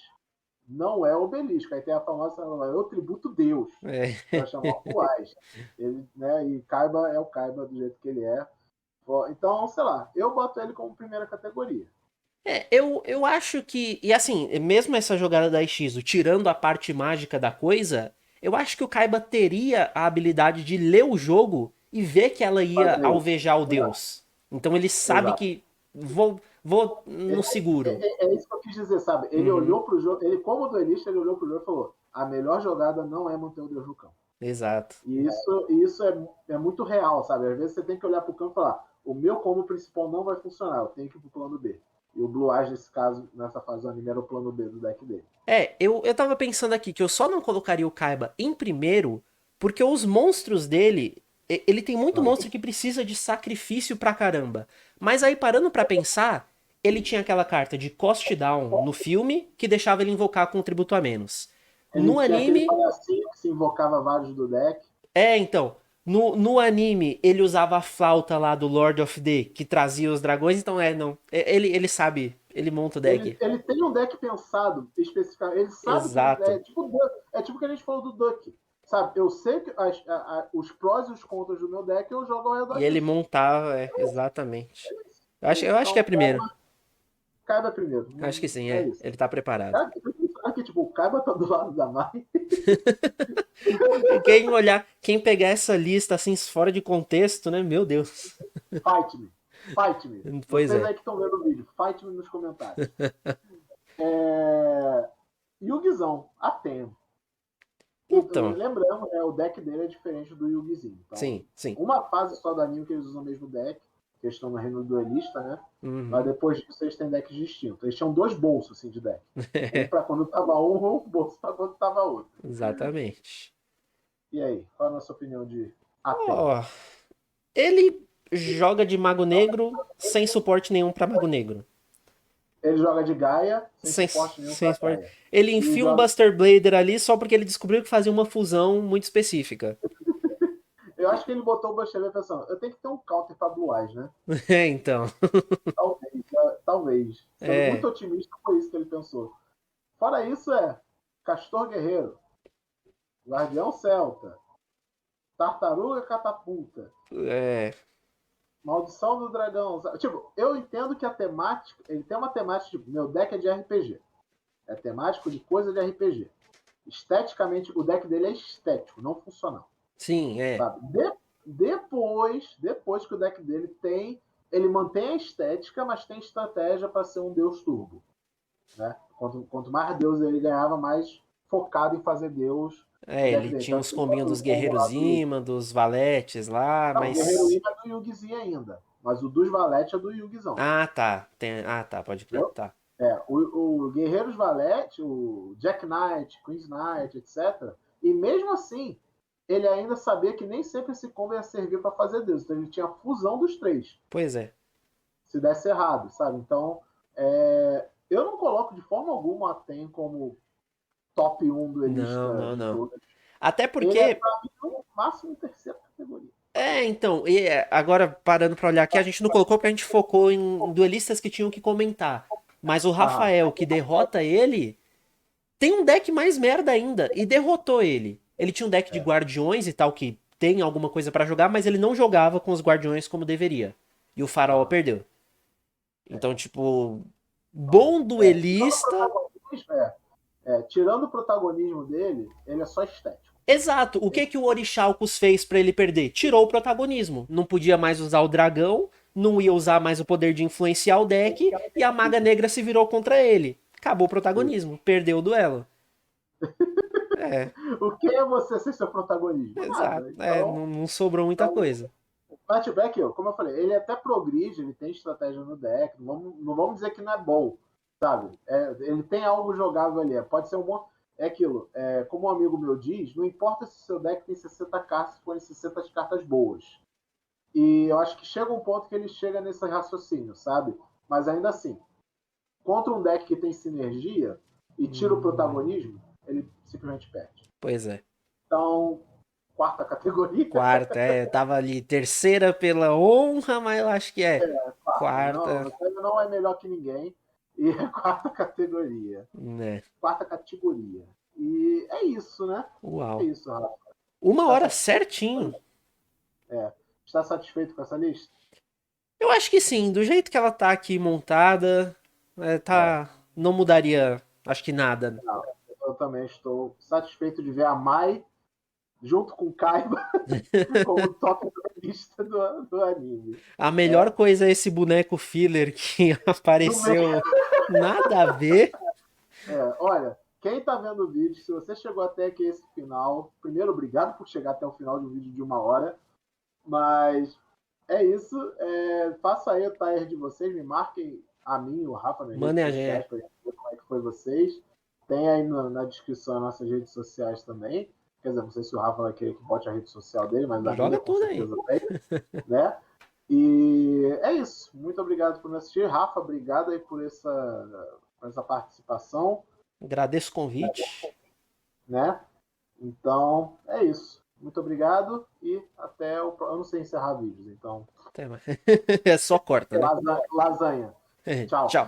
não é o Obelisco. Aí tem a famosa, eu tributo Deus, É. para chamar o Blue Eyes. Ele, né, e Kaiba é o Kaiba do jeito que ele é. Então, sei lá, eu boto ele como primeira categoria. Eu acho que. E assim, mesmo essa jogada da Ichizo, tirando a parte mágica da coisa, eu acho que o Kaiba teria a habilidade de ler o jogo e ver que ela ia Fazer isso. alvejar o Exato. deus. Então ele sabe Exato. que vou no seguro. É isso que eu quis dizer, sabe? Ele Uhum, olhou pro jogo, ele como duelista, ele olhou pro jogo e falou, a melhor jogada não é manter o Deus no campo. exato. E isso é muito real, sabe? Às vezes você tem que olhar pro campo e falar, o meu combo principal não vai funcionar, eu tenho que ir pro plano B. E o Blue Eyes, nesse caso, nessa fase do anime, era o plano B do deck dele. Eu tava pensando aqui que eu só não colocaria o Kaiba em primeiro, porque os monstros dele. Ele tem muito Ah. monstro que precisa de sacrifício pra caramba. Mas aí, parando pra pensar, ele tinha aquela carta de cost down no filme, que deixava ele invocar com um tributo a menos. Ele No tinha aquele anime. palhacinho que se invocava vários do deck. Então. No anime, ele usava a flauta lá do Lord of the, que trazia os dragões, então não. Ele sabe, ele monta o deck. Ele tem um deck pensado especificamente. Ele sabe que Exato. é tipo o que a gente falou do Duck. Sabe, eu sei que os prós e os contras do meu deck eu jogo ao redor E ele disso. montava, exatamente. É Eu isso. acho que é Então, primeiro. Kaiba primeiro. Acho que sim, É isso. ele tá preparado. Cara, que, tipo, o Kaiba tá do lado da Mai. Quem pegar essa lista assim fora de contexto, né? Meu Deus. Fight me. Fight me. Pois Vocês é. aí que estão vendo o vídeo, fight me nos comentários. É... Yugizão, Aten. Então, Lembrando, né, o deck dele é diferente do Yugizinho. Então, sim, sim. uma fase só do anime que eles usam o mesmo deck, que eles estão no reino duelista, né? Mas Uhum. depois disso eles têm decks distintos. Eles tinham dois bolsos assim, de deck. Um para quando tava um, ou um bolso para quando tava outro. Exatamente. E aí, qual a nossa opinião de Aten? Ó, ele joga de Mago Negro sem suporte nenhum pra Mago Negro. Ele joga de Gaia, sem Sem, suporte nenhum sem para suporte. Gaia. Ele E enfia um joga... Buster Blader ali só porque ele descobriu que fazia uma fusão muito específica. Eu acho que ele botou o Buster pensando, eu tenho que ter um counter para Blue Eyes, né? Então. Talvez, talvez. Sendo É. muito otimista, foi isso que ele pensou. Fora isso, Castor Guerreiro, Guardião Celta, Tartaruga Catapulta, É. Maldição do Dragão. Tipo, eu entendo que a temática. Ele tem uma temática, tipo, meu deck é de RPG. É temático de coisa de RPG. Esteticamente, o deck dele é estético, não funcional. Sim, é. Sabe? Depois que o deck dele tem. Ele mantém a estética, mas tem estratégia para ser um deus turbo. Né? Quanto mais deus ele ganhava, mais focado em fazer deus o deck Ele dele. tinha Então, os ele bota combinhos dos o combo lá guerreiros do. imã, dos valetes lá, Não, o Guerreiro mas. Ima é do Yugizinho ainda. Mas o dos Valete é do Yugizão. Ah, tá. Ah, tá, pode crer. Entendeu? Tá. O Guerreiros Valete, o Jack Knight, Queen's Knight, etc. E mesmo assim, ele ainda sabia que nem sempre esse combo ia servir para fazer Deus. Então ele tinha a fusão dos três. Pois é. Se desse errado, sabe? Então, eu não coloco de forma alguma a Ten como top 1 Não, duelista não, de não. todas. Até Ele é, porque. para mim, no máximo terceira categoria. Então, agora parando pra olhar aqui, a gente não colocou porque a gente focou em duelistas que tinham que comentar. Mas o Ah, Rafael, que derrota ele, tem um deck mais merda ainda e derrotou ele. Ele tinha um deck de guardiões e tal, que tem alguma coisa pra jogar, mas ele não jogava com os guardiões como deveria. E o faraó Aham. perdeu. Então, tipo, Então, bom tirando o duelista. protagonismo, tirando o protagonismo dele, ele é só estético. Exato. O que que o Orixalcos fez pra ele perder? Tirou o protagonismo. Não podia mais usar o dragão, não ia usar mais o poder de influenciar o deck, e a Maga Negra se virou contra ele. Acabou o protagonismo. Perdeu o duelo. É, O que é você ser seu protagonismo? exato. Nada. É, Então, não sobrou muita coisa. o Fatback, como eu falei, ele até progride, ele tem estratégia no deck, não vamos dizer que não é bom, sabe? Ele tem algo jogável ali, pode ser um bom. É aquilo, como um amigo meu diz, não importa se seu deck tem 60 cartas, se forem 60 cartas boas. E eu acho que chega um ponto que ele chega nesse raciocínio, sabe? Mas ainda assim, contra um deck que tem sinergia e tira o protagonismo, ele simplesmente perde. Pois é. Então, quarta categoria. Quarta, tava ali terceira pela honra, mas eu acho que é Quarta. Não, quarta, você não é melhor que ninguém. E é quarta categoria. né? Quarta categoria. E é isso, né? É Uau. isso, Rafa. Uma Está hora satisfeito? certinho. É. Está satisfeito com essa lista? Eu acho que sim, do jeito que ela tá aqui montada, É. tá. Não mudaria, acho que nada. Não, eu também estou satisfeito de ver a Mai junto com o Kaiba como top da lista do anime. A É. melhor coisa é esse boneco filler que Do meio. apareceu nada a ver. Olha, quem está vendo o vídeo, se você chegou até aqui esse final, primeiro, obrigado por chegar até o final de um vídeo de 1 hora. Mas é isso. Faça aí o tier de vocês. Me marquem a mim, o Rafa, nas redes Mandem a sociais gente. para ver como é que foi vocês. Tem aí na descrição as nossas redes sociais também. Quer dizer, não sei se o Rafa vai querer que bote a rede social dele, mas a minha Joga com tudo aí. certeza tem. Né? E é isso. Muito obrigado por me assistir. Rafa, obrigado aí por essa participação. Agradeço o convite. Né? Então, é isso. Muito obrigado e até o próximo. Eu não sei encerrar vídeos, então. Até mais. É só corta, né? Lasanha. Tchau. Tchau.